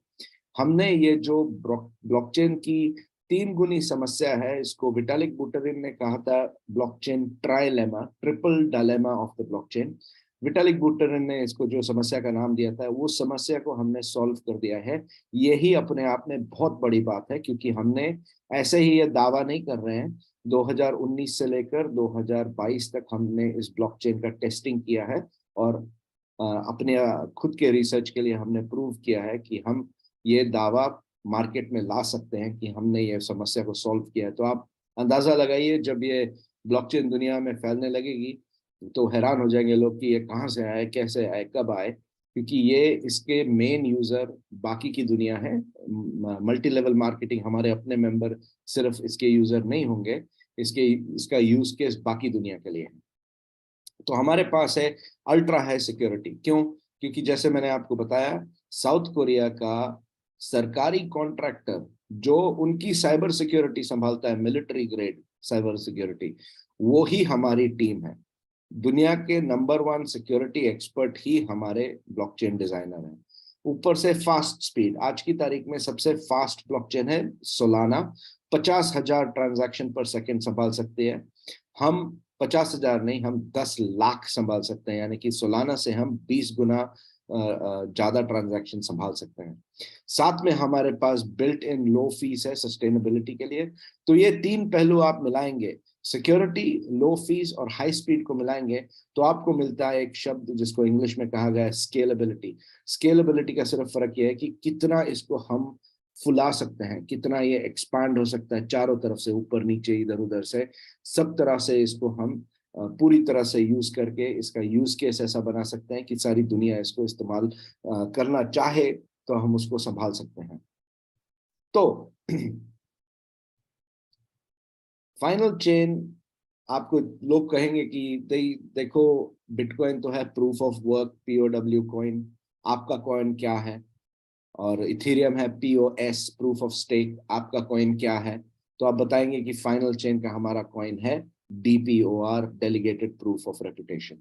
हमने ये जो ब्लॉकचेन की 3 गुनी समस्या है, इसको विटालिक बुटेरिन ने कहा था blockchain trilemma, triple dilemma of the blockchain. Vitalik Buterin ने इसको जो समस्या का नाम दिया था, वो समस्या को हमने सॉल्व कर दिया है। यही अपने आप में बहुत बड़ी बात है, क्योंकि हमने ऐसे ही ये दावा नहीं कर रहे हैं। 2019 से लेकर 2022 तक हमने इस ब्लॉकचेन का टेस्टिंग किया है और अपने खुद के रिसर्च के लिए हमने प्रूव किया है कि हम ये दावा मार्केट में ला सकते हैं कि हमने ये समस्या को सॉल्व किया है। तो आप अंदाजा लगाइए, जब ये ब्लॉकचेन दुनिया में फैलने लगेगी तो हैरान हो जाएंगे लोग कि ये कहाँ से आए, कैसे आए, कब आए। क्योंकि ये इसके मेन यूजर बाकी की दुनिया है। मल्टी लेवल मार्केटिंग, हमारे अपने मेंबर सिर्फ इसके यूजर नहीं होंगे, इसका यूज केस बाकी दुनिया के लिए है। तो हमारे पास है अल्ट्रा हाई सिक्योरिटी। क्यों? क्योंकि जैसे मैंने आपको बताया, साउथ कोरिया का सरकारी कॉन्ट्रैक्टर जो उनकी साइबर सिक्योरिटी संभालता है, मिलिट्री ग्रेड साइबर सिक्योरिटी, वो ही हमारी टीम है। दुनिया के नंबर 1 सिक्योरिटी एक्सपर्ट ही हमारे ब्लॉकचेन डिजाइनर हैं। ऊपर से फास्ट स्पीड, आज की तारीख में सबसे फास्ट ब्लॉकचेन है सोलाना। 50,000 ट्रांजैक्शन पर सेकेंड संभाल सकती है। हम 50,000 नहीं, हम 10 लाख संभाल सकते हैं, यानी कि सोलाना से हम 20 गुना ज्यादा ट्रांजैक्शन संभाल सकते हैं। साथ में हमारे पास बिल्ट इन लो फीस है सस्टेनेबिलिटी के लिए। तो ये 3 पहलू आप मिलाएंगे, सिक्योरिटी, लो फीस और हाई स्पीड को मिलाएंगे, तो आपको मिलता है एक शब्द जिसको इंग्लिश में कहा गया है स्केलेबिलिटी। स्केलेबिलिटी का सिर्फ फर्क यह है कि कितना इसको हम फुला सकते हैं, कितना ये एक्सपांड हो सकता है चारों तरफ से, ऊपर नीचे इधर उधर से, सब तरह से इसको हम पूरी तरह से यूज करके इसका यूज केस ऐसा बना सकते हैं कि सारी दुनिया इसको इस्तेमाल करना चाहे तो हम उसको संभाल सकते हैं। तो फाइनल चेन, आपको लोग कहेंगे कि देखो, बिटकॉइन तो है proof of work, POW coin, आपका कॉइन क्या है? और इथेरियम है POS, प्रूफ ऑफ स्टेक, आपका कॉइन क्या है? तो आप बताएंगे कि फाइनल चेन का हमारा कॉइन है DPOR, delegated proof of reputation.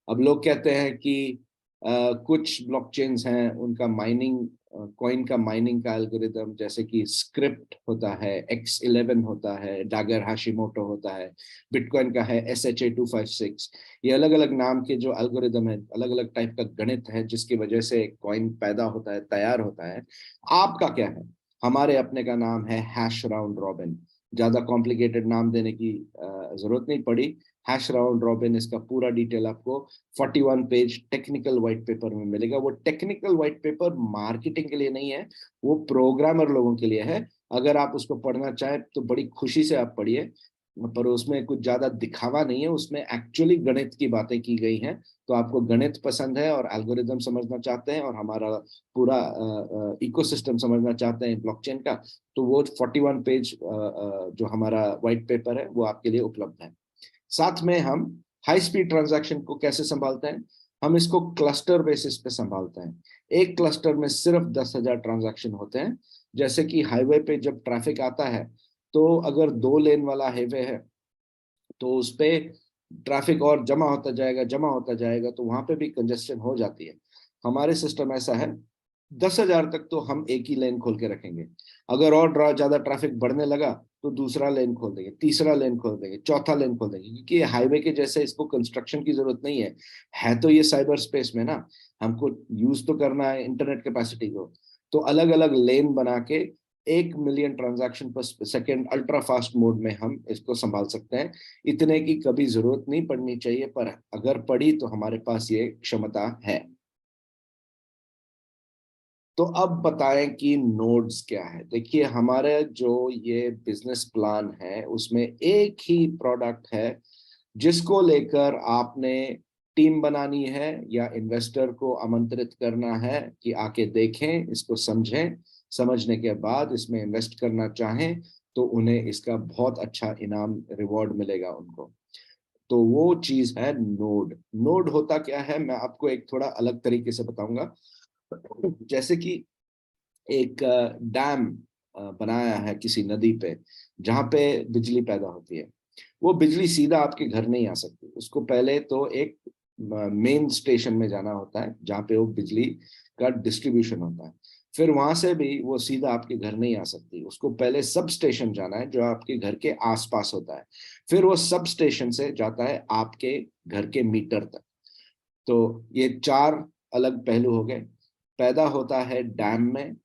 अब लोग कहते हैं कि कुछ ब्लॉकचेन्स हैं उनका माइनिंग, कॉइन का माइनिंग का एल्गोरिदम, जैसे कि स्क्रिप्ट होता है, X11 होता है, डागर हाशिमोटो होता है, बिटकॉइन का है SHA-256। ये अलग अलग नाम के जो एल्गोरिदम है, अलग अलग टाइप का गणित है जिसकी वजह से कॉइन पैदा होता है, तैयार होता है। आपका क्या है? हमारे अपने का नाम है हैश राउंड रॉबिन। ज्यादा कॉम्प्लिकेटेड नाम देने की जरूरत नहीं पड़ी। हैश राउंड रॉबिन, इसका पूरा डिटेल आपको 41 पेज टेक्निकल व्हाइट पेपर में मिलेगा। वो टेक्निकल व्हाइट पेपर मार्केटिंग के लिए नहीं है, वो प्रोग्रामर लोगों के लिए है। अगर आप उसको पढ़ना चाहें तो बड़ी खुशी से आप पढ़िए, पर उसमें कुछ ज्यादा दिखावा नहीं है, उसमें एक्चुअली गणित की बातें की गई हैं। तो आपको गणित पसंद है और एल्गोरिदम समझना चाहते हैं और हमारा पूरा इकोसिस्टम समझना चाहते हैं ब्लॉकचेन का, तो वो 41 पेज जो हमारा व्हाइट पेपर है वो आपके लिए उपलब्ध है। साथ में हम हाई स्पीड ट्रांजैक्शन को कैसे संभालते हैं? हम इसको क्लस्टर बेसिस पे संभालते हैं। एक क्लस्टर में सिर्फ 10,000 ट्रांजैक्शन होते हैं। जैसे कि हाईवे पे जब ट्रैफिक आता है, तो अगर 2 लेन वाला हाईवे है तो उस पे ट्रैफिक और जमा होता जाएगा, तो वहां पे भी कंजेस्शन हो जाती है। हमारे सिस्टम ऐसा है, 10,000 तक तो हम एक ही लेन खोल के रखेंगे। अगर और ज्यादा ट्रैफिक बढ़ने लगा तो दूसरा लेन खोल देंगे, तीसरा लेन खोल देंगे, चौथा लेन खोल देंगे, क्योंकि हाईवे के जैसे इसको कंस्ट्रक्शन की जरूरत नहीं है तो ये साइबर स्पेस में ना, हमको यूज तो करना है इंटरनेट कैपेसिटी को, तो अलग अलग लेन बना के 1 मिलियन ट्रांजैक्शन पर सेकेंड अल्ट्रा फास्ट मोड में हम इसको संभाल सकते हैं। इतने की कभी जरूरत नहीं पड़नी चाहिए, पर अगर पड़ी तो हमारे पास ये क्षमता है। तो अब बताएं कि नोड्स क्या है। देखिए, हमारे जो ये बिजनेस प्लान है उसमें एक ही प्रोडक्ट है जिसको लेकर आपने टीम बनानी है या इन्वेस्टर को आमंत्रित करना है कि आके देखें, इसको समझें, समझने के बाद इसमें इन्वेस्ट करना चाहें तो उन्हें इसका बहुत अच्छा इनाम रिवॉर्ड मिलेगा उनको। तो वो चीज है नोड। नोड होता क्या है, मैं आपको एक थोड़ा अलग तरीके से बताऊंगा। जैसे कि एक डैम बनाया है किसी नदी पे, जहां पे बिजली पैदा होती है। वो बिजली सीधा आपके घर नहीं आ सकती, उसको पहले तो एक मेन स्टेशन में जाना होता है जहाँ पे वो बिजली का डिस्ट्रीब्यूशन होता है। फिर वहां से भी वो सीधा आपके घर नहीं आ सकती, उसको पहले सब स्टेशन जाना है जो आपके घर के आसपास होता है। फिर वो सब स्टेशन से जाता है आपके घर के मीटर तक। तो ये 4 अलग पहलू हो गए। पैदा होता है डैम में,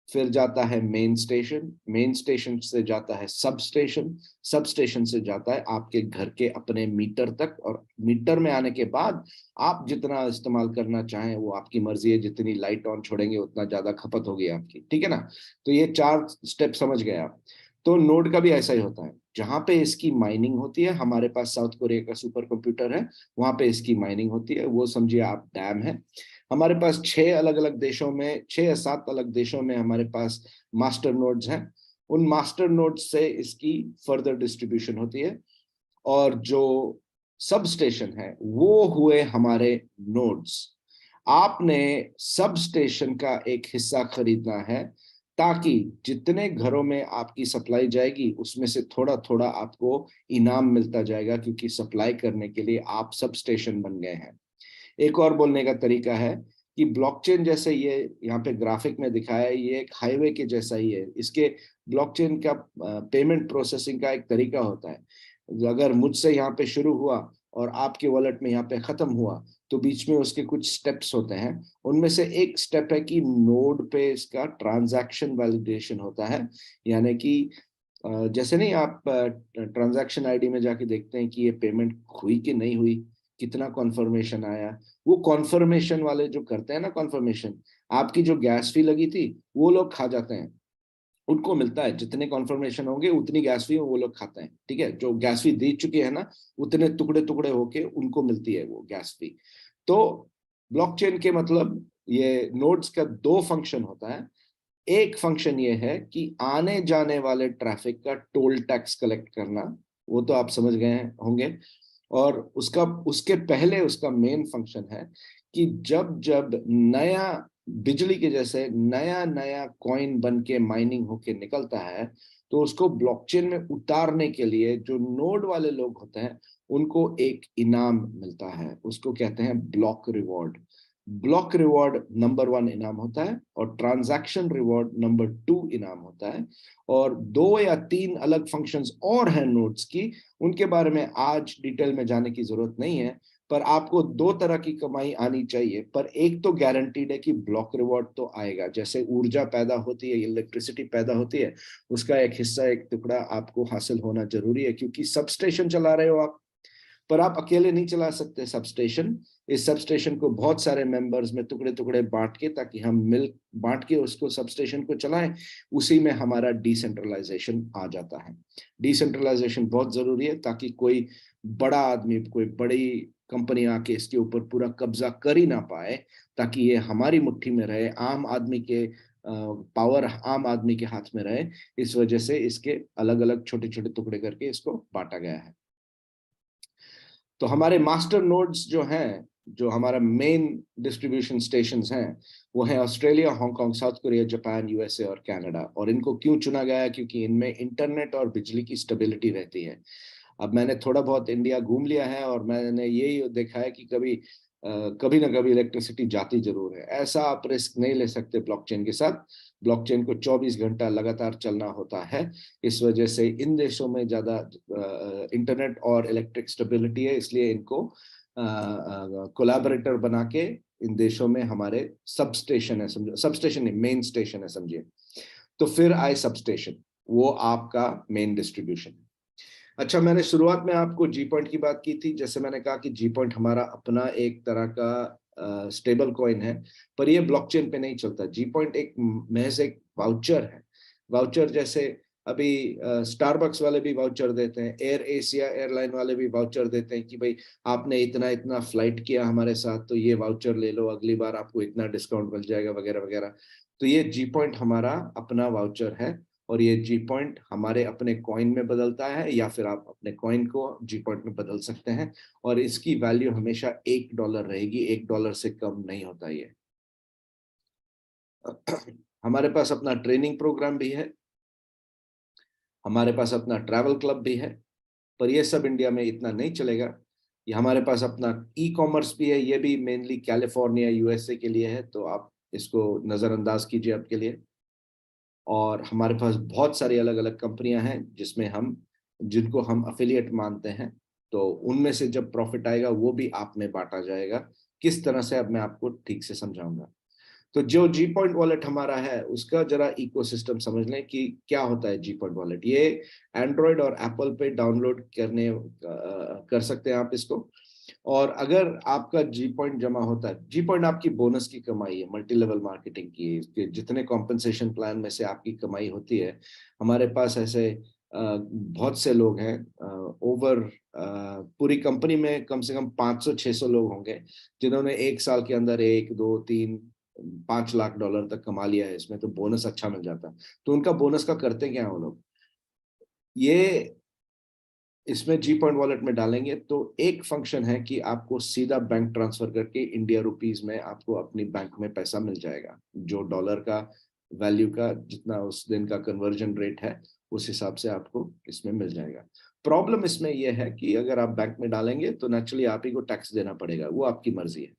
फिर जाता है मेन स्टेशन, मेन स्टेशन से जाता है सब स्टेशन, सब स्टेशन से जाता है आपके घर के अपने मीटर तक, और मीटर में आने के बाद आप जितना इस्तेमाल करना चाहें वो आपकी मर्जी है, जितनी लाइट ऑन छोड़ेंगे उतना ज्यादा खपत होगी आपकी, ठीक है ना। तो ये 4 स्टेप समझ गए आप। तो नोड का भी ऐसा ही होता है, जहां पे इसकी माइनिंग होती है, हमारे पास साउथ कोरिया का सुपर कंप्यूटर है, वहां पे इसकी माइनिंग होती है, वो समझिए आप डैम है। हमारे पास 6 अलग अलग देशों में, 6 या 7 अलग देशों में हमारे पास मास्टर नोड्स हैं। उन मास्टर नोड्स से इसकी फर्दर डिस्ट्रीब्यूशन होती है। और जो सब स्टेशन है वो हुए हमारे नोड्स। आपने सब स्टेशन का एक हिस्सा खरीदना है, ताकि जितने घरों में आपकी सप्लाई जाएगी उसमें से थोड़ा थोड़ा आपको इनाम मिलता जाएगा, क्योंकि सप्लाई करने के लिए आप सब स्टेशन बन गए हैं। एक और बोलने का तरीका है कि ब्लॉकचेन जैसे ये यहाँ पे ग्राफिक में दिखाया है, ये एक हाईवे के जैसा ही है। इसके ब्लॉकचेन का पेमेंट प्रोसेसिंग का एक तरीका होता है। अगर मुझसे यहाँ पे शुरू हुआ और आपके वॉलेट में यहाँ पे खत्म हुआ, तो बीच में उसके कुछ स्टेप्स होते हैं। उनमें से एक स्टेप है कि नोड पे इसका ट्रांजैक्शन वैलिडेशन होता है। यानी कि जैसे नहीं, आप ट्रांजैक्शन आईडी में जाके देखते हैं कि ये पेमेंट हुई कि नहीं हुई, कितना कॉन्फर्मेशन आया। वो कॉन्फर्मेशन वाले जो करते हैं ना कॉन्फर्मेशन, आपकी जो गैस फी लगी थी वो लोग खा जाते हैं। उनको मिलता है, जितने कॉन्फर्मेशन होंगे उतनी गैस फी वो लोग खाते हैं, ठीक है। जो गैस फी दे चुके हैं ना, उतने टुकड़े टुकड़े होके उनको मिलती है वो गैस फी। तो ब्लॉकचेन के मतलब ये नोड्स का 2 फंक्शन होता है। एक फंक्शन ये है कि आने जाने वाले ट्रैफिक का टोल टैक्स कलेक्ट करना, वो तो आप समझ गए होंगे। और उसका उसके पहले उसका मेन फंक्शन है कि जब जब नया बिजली के जैसे नया नया कॉइन बन के माइनिंग होके निकलता है, तो उसको ब्लॉकचेन में उतारने के लिए जो नोड वाले लोग होते हैं उनको एक इनाम मिलता है, उसको कहते हैं block reward. Block reward number 1 इनाम होता है और ट्रांजैक्शन रिवॉर्ड नंबर 2 इनाम होता है। और 2 या 3 अलग फंक्शंस और हैं नोड्स की, उनके बारे में आज डिटेल में जाने की जरूरत नहीं है। पर आपको 2 तरह की कमाई आनी चाहिए, पर एक तो गारंटीड है कि ब्लॉक रिवॉर्ड तो आएगा। जैसे ऊर्जा पैदा होती है, इलेक्ट्रिसिटी पैदा होती है, उसका एक हिस्सा, एक टुकड़ा आपको हासिल होना जरूरी है, क्योंकि सब स्टेशन चला रहे हो आप। पर आप अकेले नहीं चला सकते सब स्टेशन। इस सब स्टेशन को बहुत सारे मेंबर्स में टुकड़े टुकड़े बांट के, ताकि हम मिल बांट के उसको सब स्टेशन को चलाएं। उसी में हमारा डिसेंट्रलाइजेशन आ जाता है। डिसेंट्रलाइजेशन बहुत जरूरी है, ताकि कोई बड़ा आदमी, कोई बड़ी कंपनी आके इसके ऊपर पूरा कब्जा कर ही ना पाए, ताकि ये हमारी मुट्ठी में रहे, आम आदमी के पावर आम आदमी के हाथ में रहे। इस वजह से इसके अलग अलग छोटे छोटे टुकड़े करके इसको बांटा गया है। तो हमारे मास्टर नोड्स जो हैं, जो हमारा मेन डिस्ट्रीब्यूशन स्टेशंस हैं, वो है Australia, Hong Kong, south Korea, Japan, USA और कनाडा। और इनको क्यों चुना गया है? क्योंकि इनमें इंटरनेट और बिजली की स्टेबिलिटी रहती है। अब मैंने थोड़ा बहुत इंडिया घूम लिया है और मैंने यही देखा है कि कभी ना कभी इलेक्ट्रिसिटी जाती जरूर है। ऐसा आप रिस्क नहीं ले सकते ब्लॉकचेन के साथ। ब्लॉकचेन को 24 घंटा लगातार चलना होता है। इस वजह से इन देशों में ज्यादा इंटरनेट और इलेक्ट्रिक स्टेबिलिटी है, इसलिए इनको कोलैबोरेटर बना के इन देशों में हमारे सब स्टेशन है, समझो, सब स्टेशन नहीं, मेन स्टेशन है समझिए। तो फिर आए सब स्टेशन, वो आपका मेन डिस्ट्रीब्यूशन है। अच्छा, मैंने शुरुआत में आपको जी पॉइंट की बात की थी। जैसे मैंने कहा कि जी पॉइंट हमारा अपना एक तरह का स्टेबल कॉइन है, पर ये ब्लॉकचेन पे नहीं चलता। जी पॉइंट एक महज एक वाउचर है। वाउचर जैसे अभी स्टारबक्स वाले भी वाउचर देते हैं, एयर एशिया एयरलाइन वाले भी वाउचर देते हैं कि भाई आपने इतना इतना फ्लाइट किया हमारे साथ तो ये वाउचर ले लो, अगली बार आपको इतना डिस्काउंट मिल जाएगा वगैरह वगैरह। तो ये जी पॉइंट हमारा अपना वाउचर है, और ये जी पॉइंट हमारे अपने कॉइन में बदलता है, या फिर आप अपने कॉइन को जी पॉइंट में बदल सकते हैं। और इसकी वैल्यू हमेशा $1 रहेगी, $1 से कम नहीं होता ये। हमारे पास अपना ट्रेनिंग प्रोग्राम भी है, हमारे पास अपना ट्रैवल क्लब भी है, पर ये सब इंडिया में इतना नहीं चलेगा। ये हमारे पास अपना ई कॉमर्स भी है, ये भी मेनली कैलिफोर्निया यूएसए के लिए है, तो आप इसको नजरअंदाज कीजिए आपके लिए। और हमारे पास बहुत सारी अलग अलग कंपनियां हैं जिसमें हम जिनको हम अफिलिएट मानते हैं, तो उनमें से जब प्रॉफिट आएगा वो भी आप में बांटा जाएगा। किस तरह से, अब मैं आपको ठीक से समझाऊंगा। तो जो जी पॉइंट वॉलेट हमारा है उसका जरा इकोसिस्टम समझ लें कि क्या होता है जी पॉइंट वॉलेट। ये एंड्रॉयड और एप्पल पे डाउनलोड कर सकते हैं आप इसको। और अगर आपका जी पॉइंट जमा होता है, जी पॉइंट आपकी बोनस की कमाई है, मल्टी लेवल मार्केटिंग की, इसके जितने कॉम्पनसेशन प्लान में से आपकी कमाई होती है। हमारे पास ऐसे बहुत से लोग हैं, ओवर पूरी कंपनी में कम से कम 500-600 लोग होंगे जिन्होंने एक साल के अंदर 1, 2, 3, $5 लाख तक कमा लिया है इसमें। तो बोनस अच्छा मिल जाता है। तो उनका बोनस का करते क्या है वो लोग, ये इसमें जी पॉइंट वॉलेट में डालेंगे तो एक फंक्शन है कि आपको सीधा बैंक ट्रांसफर करके इंडिया रुपीज में आपको अपनी बैंक में पैसा मिल जाएगा। जो डॉलर का वैल्यू का जितना उस दिन का कन्वर्जन रेट है उस हिसाब से आपको इसमें मिल जाएगा। प्रॉब्लम इसमें यह है कि अगर आप बैंक में डालेंगे तो नेचुरली आप ही को टैक्स देना पड़ेगा, वो आपकी मर्जी है।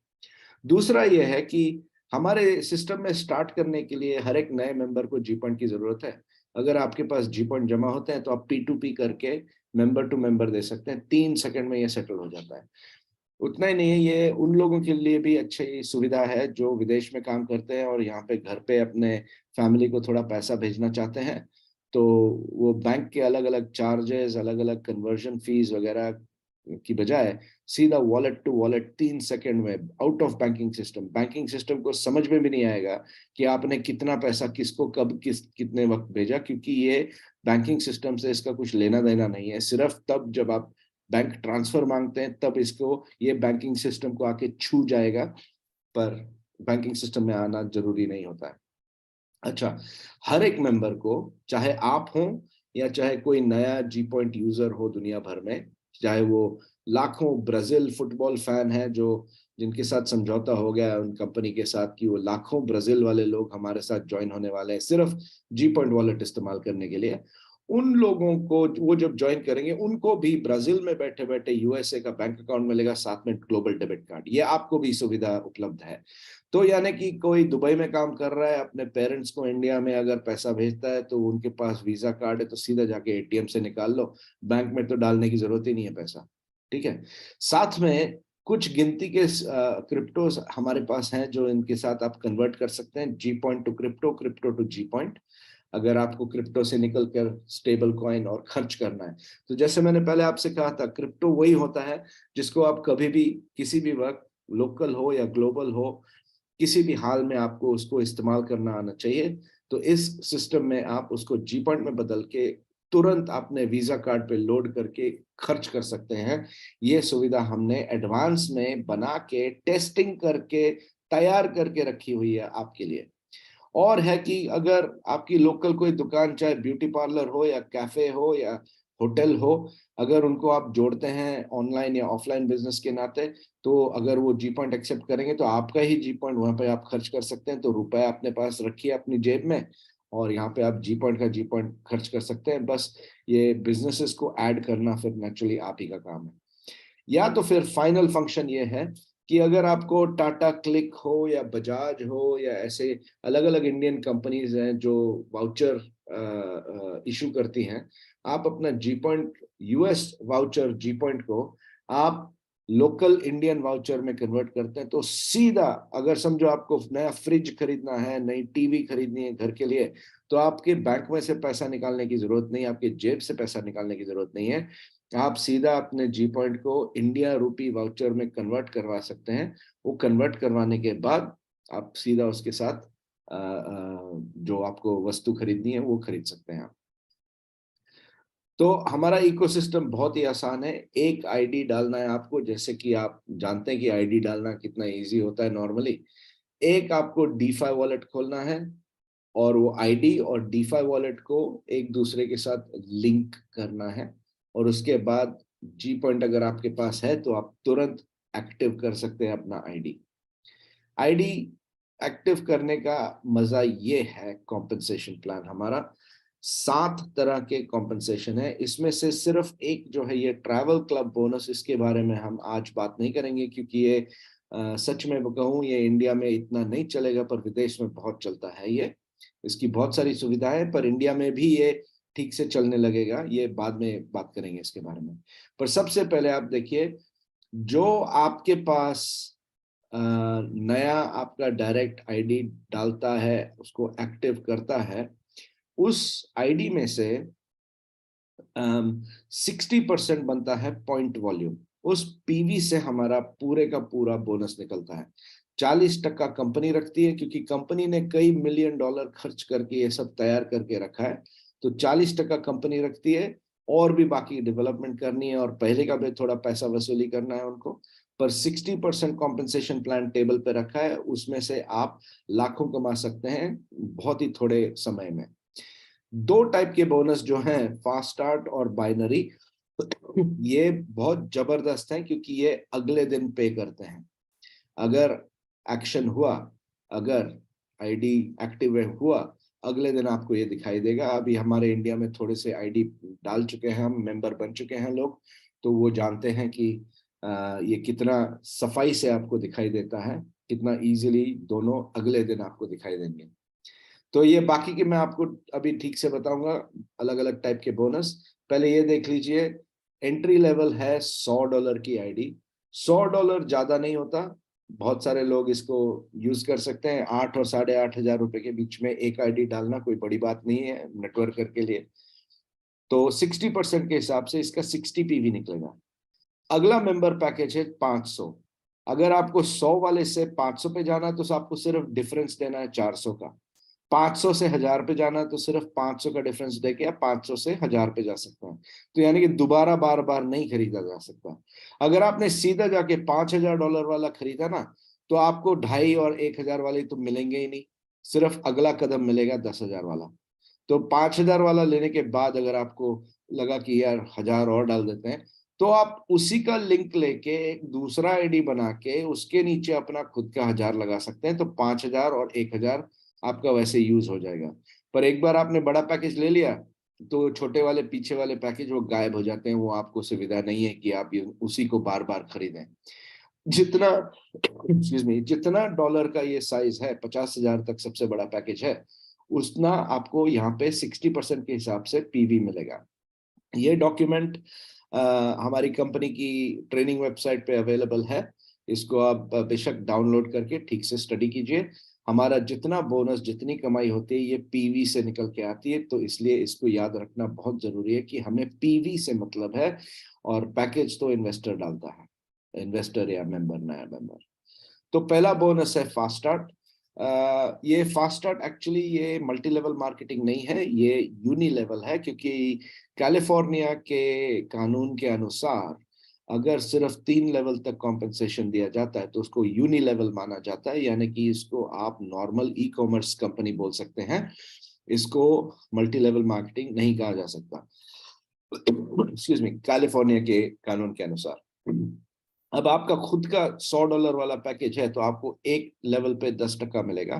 दूसरा यह है कि हमारे सिस्टम में स्टार्ट करने के लिए हर एक नए मेंबर को जी पॉइंट की जरूरत है। अगर आपके पास जी पॉइंट जमा होते हैं तो आप P2P करके मेंबर टू मेंबर दे सकते हैं, 3 सेकंड में ये सेटल हो जाता है। उतना ही नहीं है, ये उन लोगों के लिए भी अच्छी सुविधा है जो विदेश में काम करते हैं और यहाँ पे घर पे अपने फैमिली को थोड़ा पैसा भेजना चाहते हैं। तो वो बैंक के अलग अलग चार्जेस, अलग अलग कन्वर्जन फीस वगैरह की बजाय सीधा वॉलेट टू वॉलेट 3 सेकंड में आउट ऑफ बैंकिंग सिस्टम को समझ में भी नहीं आएगा कि आपने कितना पैसा किसको कब कितने वक्त भेजा, क्योंकि ये बैंकिंग सिस्टम से इसका कुछ लेना देना नहीं है। सिर्फ तब जब आप बैंक ट्रांसफर मांगते हैं तब इसको ये बैंकिंग सिस्टम को आके छू जाएगा, पर बैंकिंग सिस्टम में आना जरूरी नहीं होता है। अच्छा, हर एक मेंबर को, चाहे आप हो या चाहे कोई नया जी पॉइंट यूजर हो दुनिया भर में, चाहे वो लाखों ब्राजील फुटबॉल फैन है जो जिनके साथ समझौता हो गया है उन कंपनी के साथ कि वो लाखों ब्राजील वाले लोग हमारे साथ ज्वाइन होने वाले हैं सिर्फ जी पॉइंट वॉलेट इस्तेमाल करने के लिए, उन लोगों को वो जब ज्वाइन करेंगे उनको भी ब्राजील में बैठे बैठे यूएसए का बैंक अकाउंट मिलेगा, साथ में ग्लोबल डेबिट कार्ड, ये आपको भी सुविधा उपलब्ध है। तो यानी कि कोई दुबई में काम कर रहा है, अपने पेरेंट्स को इंडिया में अगर पैसा भेजता है तो उनके पास वीजा कार्ड है तो सीधा जाके एटीएम से निकाल लो, बैंक में तो डालने की जरूरत ही नहीं है पैसा। ठीक है। साथ में कुछ गिनती के क्रिप्टोस हमारे पास हैं जो इनके साथ आप कन्वर्ट कर सकते हैं, G point to crypto, crypto to G point. अगर आपको क्रिप्टो से निकल कर स्टेबल कॉइन और खर्च करना है तो जैसे मैंने पहले आपसे कहा था, क्रिप्टो वही होता है जिसको आप कभी भी किसी भी वक्त, लोकल हो या ग्लोबल हो, किसी भी हाल में आपको उसको इस्तेमाल करना आना चाहिए। तो इस सिस्टम में आप उसको जी पॉइंट में बदल के तुरंत अपने वीजा कार्ड पे लोड करके खर्च कर सकते हैं। ये सुविधा हमने एडवांस में बना के टेस्टिंग करके तैयार करके रखी हुई है आपके लिए। और है कि अगर आपकी लोकल कोई दुकान, चाहे ब्यूटी पार्लर हो या कैफे हो या होटल हो, अगर उनको आप जोड़ते हैं ऑनलाइन या ऑफलाइन बिजनेस के नाते, तो अगर वो जी पॉइंट एक्सेप्ट करेंगे तो आपका ही जी पॉइंट वहां पे आप खर्च कर सकते हैं। तो रुपया अपने पास रखिए अपनी जेब में और यहाँ पे आप जी पॉइंट का जी पॉइंट खर्च कर सकते हैं। बस ये बिजनेसेस को ऐड करना फिर नेचुरली आप ही का काम है। या तो फिर फाइनल फंक्शन ये है कि अगर आपको टाटा क्लिक हो या बजाज हो या ऐसे अलग अलग इंडियन कंपनीज हैं जो वाउचर इशू करती हैं, आप अपना जी पॉइंट यूएस वाउचर जी पॉइंट को आप लोकल इंडियन वाउचर में कन्वर्ट करते हैं, तो सीधा अगर समझो आपको नया फ्रिज खरीदना है, नई टीवी खरीदनी है घर के लिए, तो आपके बैंक में से पैसा निकालने की जरूरत नहीं, आपके जेब से पैसा निकालने की जरूरत नहीं है। आप सीधा अपने जी पॉइंट को इंडिया रूपी वाउचर में कन्वर्ट करवा सकते हैं। वो कन्वर्ट करवाने के बाद आप सीधा उसके साथ जो आपको वस्तु खरीदनी है वो खरीद सकते हैं आप। तो हमारा इकोसिस्टम बहुत ही आसान है। एक आईडी डालना है आपको, जैसे कि आप जानते हैं कि आईडी डालना कितना इजी होता है नॉर्मली। एक आपको डीफाई वॉलेट खोलना है और वो आईडी और डीफाई वॉलेट को एक दूसरे के साथ लिंक करना है, और उसके बाद जी पॉइंट अगर आपके पास है तो आप तुरंत एक्टिव कर सकते हैं अपना आईडी। आईडी एक्टिव करने का मजा ये है, कॉम्पेंसेशन प्लान हमारा 7 तरह के कॉम्पेंसेशन है। इसमें से सिर्फ एक जो है ये ट्रैवल क्लब बोनस, इसके बारे में हम आज बात नहीं करेंगे, क्योंकि ये सच में कहूँ ये इंडिया में इतना नहीं चलेगा, पर विदेश में बहुत चलता है ये। इसकी बहुत सारी सुविधाएं हैं, पर इंडिया में भी ये ठीक से चलने लगेगा, ये बाद में बात करेंगे इसके बारे में। पर सबसे पहले आप देखिए, जो आपके पास नया आपका डायरेक्ट आईडी डालता है, उसको एक्टिव करता है, उस आईडी में से 60% बनता है पॉइंट वॉल्यूम। उस पीवी से हमारा पूरे का पूरा बोनस निकलता है। 40% कंपनी रखती है, क्योंकि कंपनी ने कई मिलियन डॉलर खर्च करके ये सब तैयार करके रखा है, तो 40% कंपनी रखती है। और भी बाकी डेवलपमेंट करनी है और पहले का भी थोड़ा पैसा वसूली करना है उनको। पर 60% कॉम्पेंसेशन प्लान टेबल पे रखा है, उसमें से आप लाखों कमा सकते हैं बहुत ही थोड़े समय में। 2 टाइप के बोनस जो हैं, फास्ट स्टार्ट और बाइनरी, ये बहुत जबरदस्त है, क्योंकि ये अगले दिन पे करते हैं। अगर एक्शन हुआ, अगर आईडी एक्टिव हुआ, अगले दिन आपको ये दिखाई देगा। अभी हमारे इंडिया में थोड़े से आईडी डाल चुके हैं, हम मेंबर बन चुके हैं लोग, तो वो जानते हैं कि ये कितना सफाई से आपको दिखाई देता है, कितना इजीली दोनों अगले दिन आपको दिखाई देंगे। तो ये बाकी के मैं आपको अभी ठीक से बताऊंगा, अलग अलग टाइप के बोनस। पहले ये देख लीजिए, एंट्री लेवल है $100 की आईडी। $100 ज्यादा नहीं होता, बहुत सारे लोग इसको यूज कर सकते हैं। 8 और 8,500 रुपए के बीच में एक आईडी डालना कोई बड़ी बात नहीं है नेटवर्कर के लिए। तो 60% के हिसाब से इसका 60 पीवी निकलेगा। अगला मेंबर पैकेज है 500। अगर आपको 100 वाले से 500 पे जाना है, तो आपको सिर्फ डिफरेंस देना है 400 का। 500 से 1000 पे जाना है, तो सिर्फ 500 का डिफरेंस देके आप 500 से 1000 पे जा सकते हैं। तो यानी कि दोबारा बार बार नहीं खरीदा जा सकता। अगर आपने सीधा जाके $5000 वाला खरीदा ना, तो आपको 2.5 और 1000 वाले तो मिलेंगे ही नहीं, सिर्फ अगला कदम मिलेगा 10,000 वाला। तो 5000 वाला लेने के बाद अगर आपको लगा कि यार 1000 और डाल देते हैं, तो आप उसी का लिंक लेके एक दूसरा आईडी बना के उसके नीचे अपना खुद का 1000 लगा सकते हैं। तो 5000 और 1000 आपका वैसे यूज हो जाएगा। पर एक बार आपने बड़ा पैकेज ले लिया, तो छोटे वाले पीछे वाले पैकेज वो गायब हो जाते हैं, वो आपको सुविधा नहीं है कि आप उसी को बार बार खरीदें। जितना एक्सक्यूज मी जितना डॉलर का ये साइज है, 50,000 तक सबसे बड़ा पैकेज है, उतना आपको यहाँ पे 60% के हिसाब से पीवी मिलेगा। ये डॉक्यूमेंट हमारी कंपनी की ट्रेनिंग वेबसाइट पे अवेलेबल है। इसको आप बेशक डाउनलोड करके ठीक से स्टडी कीजिए। हमारा जितना बोनस, जितनी कमाई होती है, ये पीवी से निकल के आती है, तो इसलिए इसको याद रखना बहुत जरूरी है कि हमें पीवी से मतलब है, और पैकेज तो इन्वेस्टर डालता है, इन्वेस्टर या मेंबर, नया मेंबर। तो पहला बोनस है फास्ट स्टार्ट। ये फास्ट स्टार्ट एक्चुअली ये मल्टी लेवल मार्केटिंग नहीं है, ये यूनी लेवल है, क्योंकि कैलिफोर्निया के कानून के अनुसार अगर सिर्फ 3 लेवल तक कॉम्पेंसेशन दिया जाता है, तो उसको यूनी लेवल माना जाता है। यानी कि इसको आप नॉर्मल ई कॉमर्स कंपनी बोल सकते हैं, इसको मल्टी लेवल मार्केटिंग नहीं कहा जा सकता, एक्सक्यूज मी, कैलिफोर्निया के कानून के अनुसार। अब आपका खुद का $100 वाला पैकेज है, तो आपको एक लेवल पे 10% मिलेगा।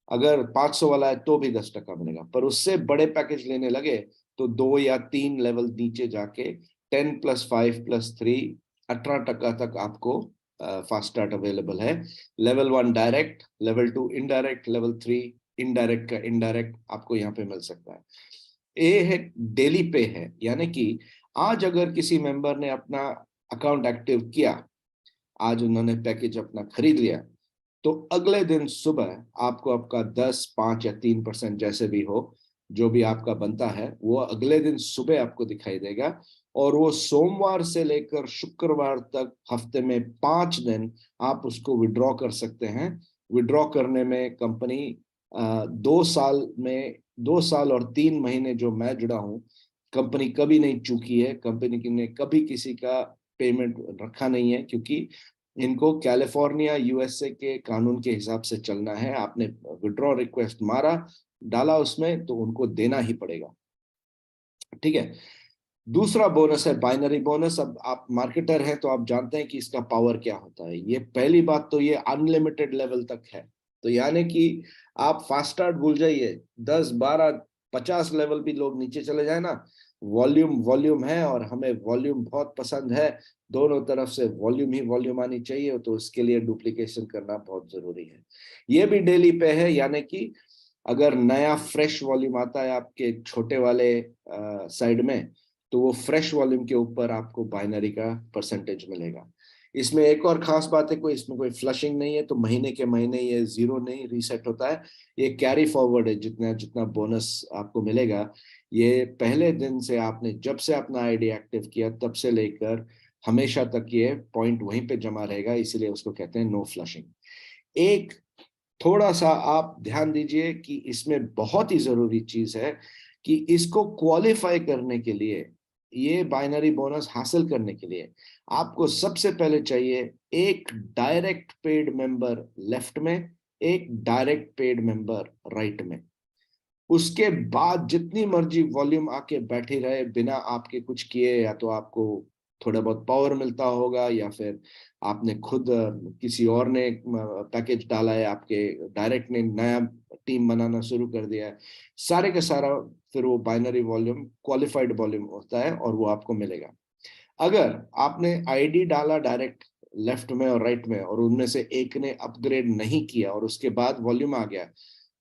अगर 500 वाला है तो भी 10% मिलेगा। पर उससे बड़े पैकेज लेने लगे, तो 2 या 3 लेवल नीचे जाके 10 + 5 + 3 18% तक आपको फास्ट स्टार्ट अवेलेबल है। Level 1 direct, level 2 indirect, level 3 indirect का इनडायरेक्ट आपको यहाँ पे मिल सकता है। ये है डेली पे है, यानी कि आज अगर किसी मेंबर ने अपना अकाउंट एक्टिव किया, आज उन्होंने पैकेज अपना खरीद लिया, तो अगले दिन सुबह आपको आपका 10, 5 या 3% जैसे भी हो, जो भी आपका बनता है, वो अगले दिन सुबह आपको दिखाई देगा। और वो सोमवार से लेकर शुक्रवार तक हफ्ते में 5 दिन आप उसको विड्रॉ कर सकते हैं। विड्रॉ करने में कंपनी 2 साल में, 2 साल और 3 महीने जो मैं जुड़ा हूं, कंपनी कभी नहीं चूकी है, कंपनी ने कभी किसी का पेमेंट रखा नहीं है, क्योंकि इनको कैलिफोर्निया यूएसए के कानून के हिसाब से चलना है। आपने विड्रॉ रिक्वेस्ट मारा, डाला उसमें, तो उनको देना ही पड़ेगा। ठीक है। दूसरा बोनस है बाइनरी बोनस। अब आप मार्केटर हैं तो आप जानते हैं कि इसका पावर क्या होता है। ये पहली बात तो ये अनलिमिटेड लेवल तक है, तो यानी कि आप फास्ट स्टार्ट भूल जाइए, 10, 12, 50 लेवल भी लोग नीचे चले जाए ना, वॉल्यूम वॉल्यूम है, और हमें वॉल्यूम बहुत पसंद है। दोनों तरफ से वॉल्यूम ही वॉल्यूम आनी चाहिए, तो उसके लिए डुप्लीकेशन करना बहुत जरूरी है। ये भी डेली पे है, यानी कि अगर नया फ्रेश वॉल्यूम आता है आपके छोटे वाले साइड में, तो वो फ्रेश वॉल्यूम के ऊपर आपको बाइनरी का परसेंटेज मिलेगा। इसमें एक और खास बात है, इसमें कोई फ्लशिंग नहीं है, तो महीने के महीने ये जीरो नहीं रीसेट होता है, ये कैरी फॉरवर्ड है। जितना जितना बोनस आपको मिलेगा, ये पहले दिन से, आपने जब से अपना आईडी एक्टिव किया तब से लेकर हमेशा तक ये पॉइंट वहीं पे जमा रहेगा, इसीलिए उसको कहते हैं नो फ्लशिंग। एक थोड़ा सा आप ध्यान दीजिए कि इसमें बहुत ही जरूरी चीज है कि इसको क्वालिफाई करने के लिए, ये बाइनरी बोनस हासिल करने के लिए, आपको सबसे पहले चाहिए एक डायरेक्ट पेड मेंबर लेफ्ट में, एक डायरेक्ट पेड मेंबर राइट में। उसके बाद जितनी मर्जी वॉल्यूम आके बैठी रहे बिना आपके कुछ किए, या तो आपको थोड़ा बहुत पावर मिलता होगा, या फिर आपने खुद किसी और ने पैकेज डाला है, आपके डायरेक्ट ने नया टीम बनाना शुरू कर दिया है, सारे का सारा फिर वो बाइनरी वॉल्यूम क्वालिफाइड वॉल्यूम होता है और वो आपको मिलेगा। अगर आपने आईडी डाला डायरेक्ट लेफ्ट में और राइट में, और उनमें से एक ने अपग्रेड नहीं किया और उसके बाद वॉल्यूम आ गया,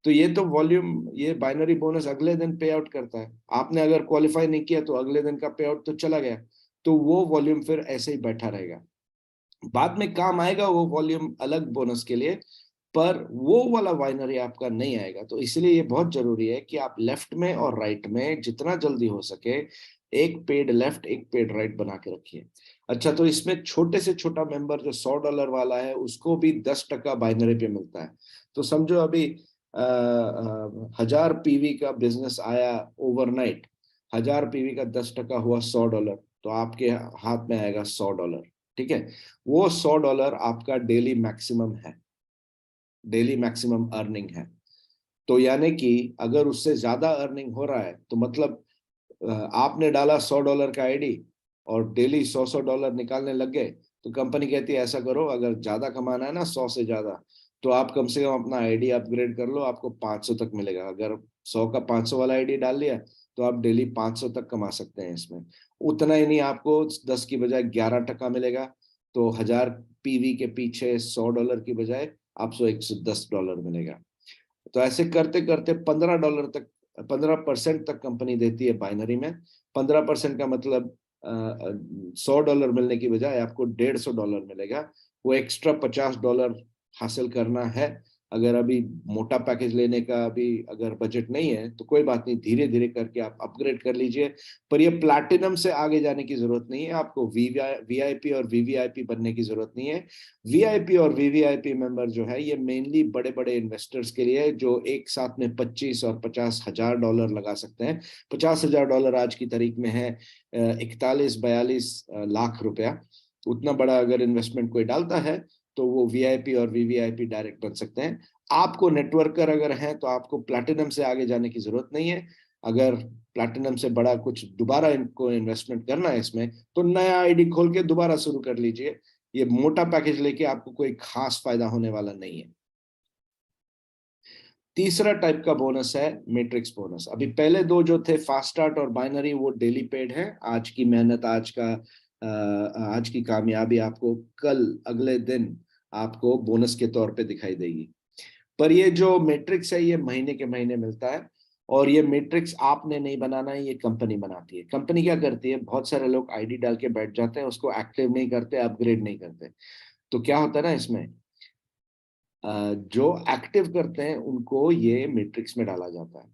तो ये तो वॉल्यूम, ये बाइनरी बोनस अगले दिन पे आउट करता है। आपने अगर क्वालिफाई नहीं किया तो अगले दिन का पे आउट तो चला गया, तो वो वॉल्यूम फिर ऐसे ही बैठा रहेगा। बाद में काम आएगा वो वॉल्यूम अलग बोनस के लिए, पर वो वाला बाइनरी आपका नहीं आएगा। तो इसलिए ये बहुत जरूरी है कि आप लेफ्ट में और राइट में जितना जल्दी हो सके एक पेड लेफ्ट, एक पेड राइट बना के रखिए। अच्छा, तो इसमें छोटे से छोटा मेंबर जो $100 वाला है, उसको भी 10% बाइनरी पे मिलता है। तो समझो अभी 1000 पीवी का बिजनेस आया ओवरनाइट, 1000 पीवी का 10% हुआ $100, तो आपके हाथ में आएगा $100। ठीक है, वो $100 आपका डेली मैक्सिमम है, डेली मैक्सिमम अर्निंग है। तो यानी कि अगर उससे ज्यादा अर्निंग हो रहा है, तो मतलब आपने डाला $100 का आईडी और डेली $100 निकालने लग गए, तो कंपनी कहती है ऐसा करो, अगर ज्यादा कमाना है ना, 100 से ज्यादा, तो आप कम से कम अपना आईडी अपग्रेड कर लो, आपको 500 तक मिलेगा। अगर 100 का 500 वाला आईडी डाल लिया, तो आप डेली 500 तक कमा सकते हैं इसमें। उतना ही नहीं, आपको 10 की बजाय 11% मिलेगा। तो 1000 पीवी के पीछे $100 की बजाय आपको $110 मिलेगा। तो ऐसे करते करते $15 तक, 15% तक कंपनी देती है बाइनरी में। 15% का मतलब $100 मिलने की बजाय आपको $150 मिलेगा। वो एक्स्ट्रा $50 हासिल करना है। अगर अभी मोटा पैकेज लेने का अभी अगर बजट नहीं है, तो कोई बात नहीं, धीरे धीरे करके आप अपग्रेड कर लीजिए। पर ये प्लैटिनम से आगे जाने की जरूरत नहीं है, आपको वीआईपी और वीवीआईपी बनने की जरूरत नहीं है। वीआईपी और वीवीआईपी मेंबर जो है, ये मेनली बड़े बड़े इन्वेस्टर्स के लिए, जो एक साथ में 25 और $50,000 लगा सकते हैं। $50,000 आज की तारीख में है 41-42 लाख रुपया। उतना बड़ा अगर इन्वेस्टमेंट कोई डालता है, तो वो वीआईपी और वीवीआईपी डायरेक्ट बन सकते हैं। आपको नेटवर्कर अगर है, तो आपको प्लैटिनम से आगे जाने की जरूरत नहीं है। अगर प्लैटिनम से बड़ा कुछ दोबारा इनको इन्वेस्टमेंट करना है इसमें, तो नया आईडी खोल के दोबारा शुरू कर लीजिए। ये मोटा पैकेज लेके आपको कोई खास फायदा होने वाला नहीं है। तीसरा टाइप का बोनस है मैट्रिक्स बोनस। अभी पहले दो जो थे, फास्ट स्टार्ट और बाइनरी, वो डेली पेड है। आज की मेहनत, आज की कामयाबी आपको कल, अगले दिन आपको बोनस के तौर पे दिखाई देगी। पर ये जो मैट्रिक्स है, ये महीने के महीने मिलता है। और ये मैट्रिक्स आपने नहीं बनाना है, ये कंपनी बनाती है। कंपनी क्या करती है, बहुत सारे लोग आईडी डाल के बैठ जाते हैं, उसको एक्टिव नहीं करते, अपग्रेड नहीं करते। तो क्या होता है ना इसमें, जो एक्टिव करते हैं उनको ये मैट्रिक्स में डाला जाता है।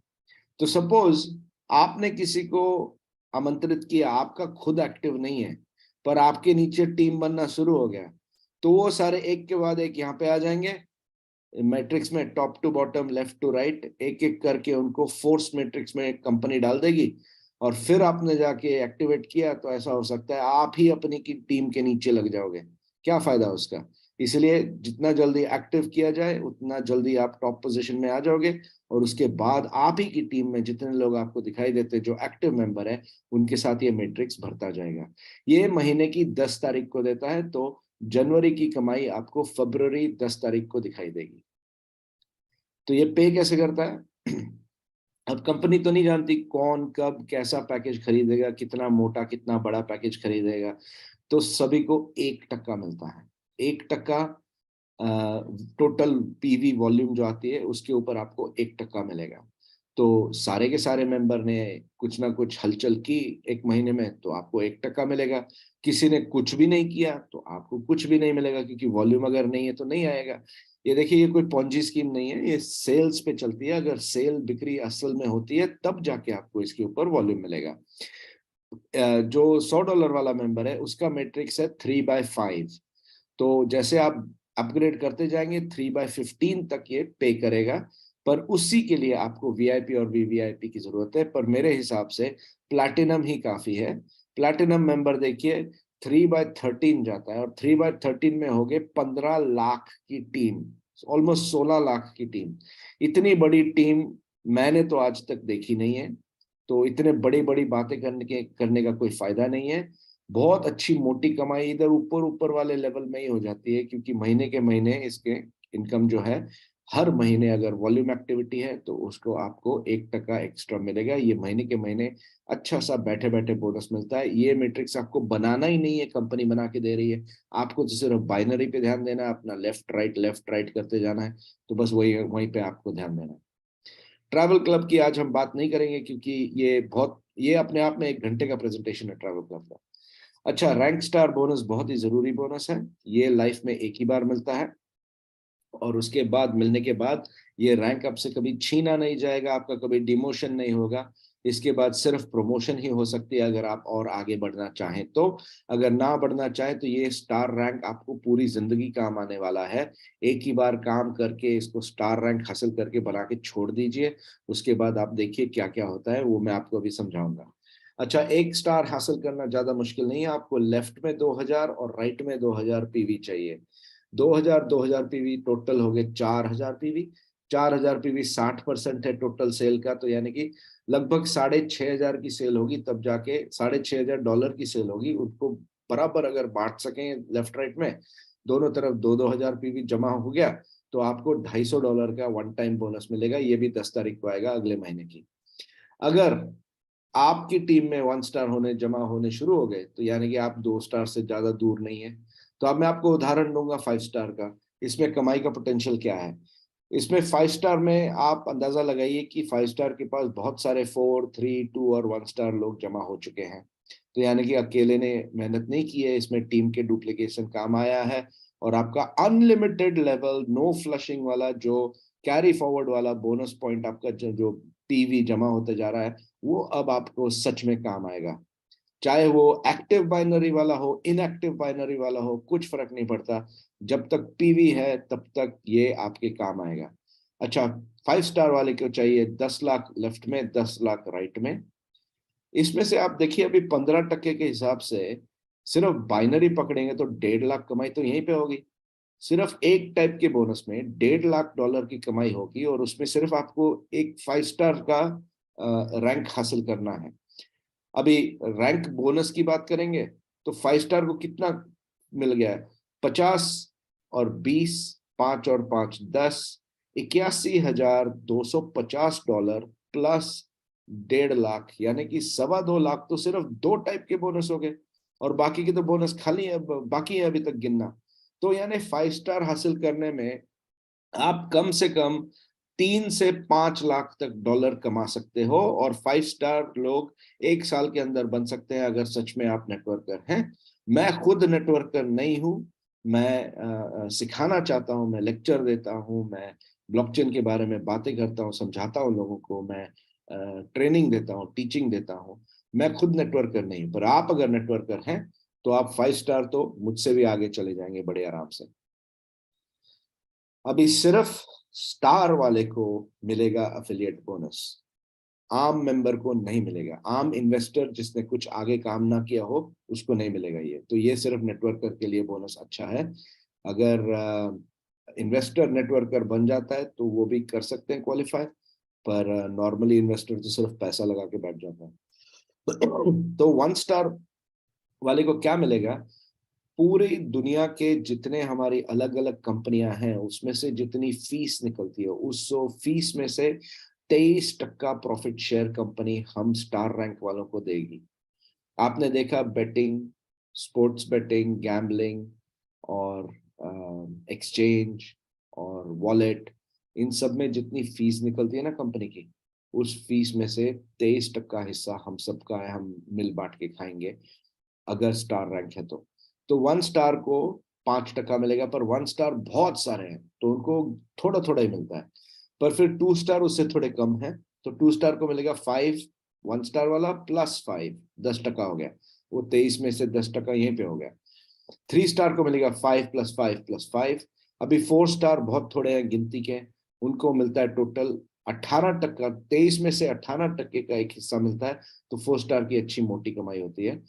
तो सपोज आपने किसी को आमंत्रित किया, आपका खुद एक्टिव नहीं है, पर आपके नीचे टीम बनना शुरू हो गया, तो वो सारे एक के बाद एक यहाँ पे आ जाएंगे मैट्रिक्स में, top to bottom, left to right, एक एक करके उनको फोर्स मैट्रिक्स में कंपनी डाल देगी। और फिर आपने जाके एक्टिवेट किया तो ऐसा हो सकता है आप ही अपनी की टीम के नीचे लग जाओगे। क्या फायदा उसका। इसलिए जितना जल्दी एक्टिव किया जाए उतना जल्दी आप टॉप पोजीशन में आ जाओगे, और उसके बाद आप ही की टीम में जितने लोग आपको दिखाई देते जो एक्टिव मेंबर है उनके साथ ये मैट्रिक्स भरता जाएगा। ये महीने की 10 तारीख को देता है, तो जनवरी की कमाई आपको फरवरी 10 तारीख को दिखाई देगी। तो ये पे कैसे करता है अब कंपनी तो नहीं जानती कौन कब कैसा पैकेज खरीदेगा, कितना मोटा कितना बड़ा पैकेज खरीदेगा। तो सभी को 1% मिलता है। 1% टोटल पीवी वॉल्यूम जो आती है उसके ऊपर आपको 1% मिलेगा। तो सारे के सारे मेंबर ने कुछ ना कुछ हलचल की एक महीने में, तो आपको 1% मिलेगा। किसी ने कुछ भी नहीं किया तो आपको कुछ भी नहीं मिलेगा, क्योंकि वॉल्यूम अगर नहीं है तो नहीं आएगा। ये देखिए, ये कोई पॉन्जी स्कीम नहीं है, ये सेल्स पे चलती है। अगर सेल बिक्री असल में होती है तब जाके आपको इसके ऊपर वॉल्यूम मिलेगा। जो $100 वाला मेंबर है उसका मैट्रिक्स है 3/5। तो जैसे आप अपग्रेड करते जाएंगे 3/15 तक ये पे करेगा, पर उसी के लिए आपको वीआईपी और वीवीआईपी की जरूरत है। पर मेरे हिसाब से प्लैटिनम ही काफी है। प्लैटिनम मेंबर देखिए 3/13 जाता है, और 3/13 में हो गए 15 लाख की टीम, ऑलमोस्ट 16 लाख की टीम। इतनी बड़ी टीम मैंने तो आज तक देखी नहीं है। तो इतने बड़ी बड़ी बातें करने का कोई फायदा नहीं है। बहुत अच्छी मोटी कमाई इधर ऊपर ऊपर वाले लेवल में ही हो जाती है, क्योंकि महीने के महीने इसके इनकम जो है, हर महीने अगर वॉल्यूम एक्टिविटी है तो उसको आपको 1% एक्स्ट्रा मिलेगा। ये महीने के महीने अच्छा सा बैठे बैठे बोनस मिलता है। ये मैट्रिक्स आपको बनाना ही नहीं है, कंपनी बना के दे रही है। आपको तो सिर्फ बाइनरी पे ध्यान देना है, अपना लेफ्ट राइट करते जाना है। तो बस वही वहीं पे आपको ध्यान देना है। ट्रैवल क्लब की आज हम बात नहीं करेंगे, क्योंकि ये अपने आप में 1 घंटे का प्रेजेंटेशन है ट्रैवल क्लब का। अच्छा, रैंक स्टार बोनस बहुत ही जरूरी बोनस है। ये लाइफ में एक ही बार मिलता है, और उसके बाद मिलने के बाद ये रैंक आपसे कभी छीना नहीं जाएगा, आपका कभी डिमोशन नहीं होगा। इसके बाद सिर्फ प्रमोशन ही हो सकती है अगर आप और आगे बढ़ना चाहें तो। अगर ना बढ़ना चाहें तो ये स्टार रैंक आपको पूरी जिंदगी काम आने वाला है। एक ही बार काम करके इसको स्टार रैंक हासिल करके बना के छोड़ दीजिए, उसके बाद आप देखिए क्या क्या होता है, वो मैं आपको अभी समझाऊंगा। अच्छा, 1 स्टार हासिल करना ज्यादा मुश्किल नहीं है। आपको लेफ्ट में 2000 और राइट में 2000 पीवी चाहिए। 2000 पीवी टोटल हो गए 4000 पीवी। 4000 पीवी 60% है टोटल सेल का, तो यानी कि लगभग 6500 की सेल होगी, तब जाके $6500 की सेल होगी। उनको बराबर अगर बांट सकें लेफ्ट राइट में, दोनों तरफ 2-2000 पीवी जमा हो गया, तो आपको $250 का वन टाइम बोनस मिलेगा। ये भी 10 तारीख को आएगा अगले महीने की। अगर आपकी टीम में 1 स्टार होने जमा होने शुरू हो गए, तो यानी कि आप 2 स्टार से ज्यादा दूर नहीं है। तो अब मैं आपको उदाहरण दूंगा 5 स्टार का। इसमें कमाई का पोटेंशियल क्या है। इसमें 5 स्टार में आप अंदाजा लगाइए कि 5 स्टार के पास बहुत सारे 4, 3, 2 और 1 स्टार लोग जमा हो चुके हैं। तो यानी कि अकेले ने मेहनत नहीं की है, इसमें टीम के डुप्लीकेशन काम आया है। और आपका अनलिमिटेड लेवल नो फ्लशिंग वाला जो कैरी फॉरवर्ड वाला बोनस पॉइंट आपका जो पीवी जमा होते जा रहा है, वो अब आपको सच में काम आएगा। चाहे वो एक्टिव बाइनरी वाला हो, इनएक्टिव बाइनरी वाला हो, कुछ फर्क नहीं पड़ता। जब तक पीवी है तब तक ये आपके काम आएगा। अच्छा, 5 स्टार वाले को चाहिए 10 लाख लेफ्ट में, 10 लाख राइट में। इसमें से आप देखिए अभी 15% के हिसाब से सिर्फ बाइनरी पकड़ेंगे तो 1.5 लाख कमाई तो यहीं पे होगी। सिर्फ एक टाइप के बोनस में $1.5 लाख की कमाई होगी, और उसमें सिर्फ आपको एक 5 स्टार का रैंक हासिल करना है। अभी रैंक बोनस की बात करेंगे तो 5 स्टार को कितना मिल गया है, 50 और 20, 5 और 5 10, $81,250 प्लस 1.5 लाख, यानी कि 2.25 लाख तो सिर्फ 2 टाइप के बोनस हो गए। और बाकी के तो बोनस खाली है, बाकी है अभी तक गिनना। तो यानी 5 स्टार हासिल करने में आप कम से कम 3 से 5 लाख तक डॉलर कमा सकते हो, और 5 स्टार लोग 1 साल के अंदर बन सकते हैं अगर सच में आप नेटवर्कर हैं। मैं खुद नेटवर्कर नहीं हूं, मैं सिखाना चाहता हूं, मैं लेक्चर देता हूं, मैं ब्लॉकचेन के बारे में बातें करता हूं, समझाता हूं लोगों को, मैं ट्रेनिंग देता हूं, टीचिंग देता हूं। मैं खुद नेटवर्कर नहीं हूं, पर आप अगर नेटवर्कर हैं तो आप 5 स्टार तो मुझसे भी आगे चले जाएंगे बड़े आराम से। अभी सिर्फ स्टार वाले को मिलेगा अफिलिएट बोनस, आम मेंबर को नहीं मिलेगा। आम इन्वेस्टर जिसने कुछ आगे काम ना किया हो उसको नहीं मिलेगा ये। तो ये सिर्फ नेटवर्कर के लिए बोनस अच्छा है। अगर इन्वेस्टर नेटवर्कर बन जाता है तो वो भी कर सकते हैं क्वालिफाई, पर नॉर्मली इन्वेस्टर तो सिर्फ पैसा लगा के बैठ जाता है। तो 1 स्टार वाले को क्या मिलेगा? पूरी दुनिया के जितने हमारी अलग अलग कंपनियां हैं उसमें से जितनी फीस निकलती है उस फीस में से 23% प्रॉफिट शेयर कंपनी हम स्टार रैंक वालों को देगी। आपने देखा बेटिंग, स्पोर्ट्स बेटिंग, गैम्बलिंग और एक्सचेंज और वॉलेट, इन सब में जितनी फीस निकलती है ना कंपनी की, उस फीस में से 23% हिस्सा हम सबका है, हम मिल बांट के खाएंगे अगर स्टार रैंक है तो 1 स्टार को 5% मिलेगा, पर 1 स्टार बहुत सारे हैं तो उनको थोड़ा थोड़ा ही मिलता है। पर फिर 2 स्टार उससे थोड़े कम है, तो 2 स्टार को मिलेगा 5, 1 स्टार वाला प्लस 5, 10% हो गया। वो 23 में से 10% यहीं पे हो गया। 3 स्टार को मिलेगा 5 प्लस 5 प्लस 5। अभी 4 स्टार बहुत थोड़े हैं गिनती के, उनको मिलता है टोटल 18%। 23 में से 18% का एक हिस्सा मिलता है, तो 4 स्टार की अच्छी मोटी कमाई होती है।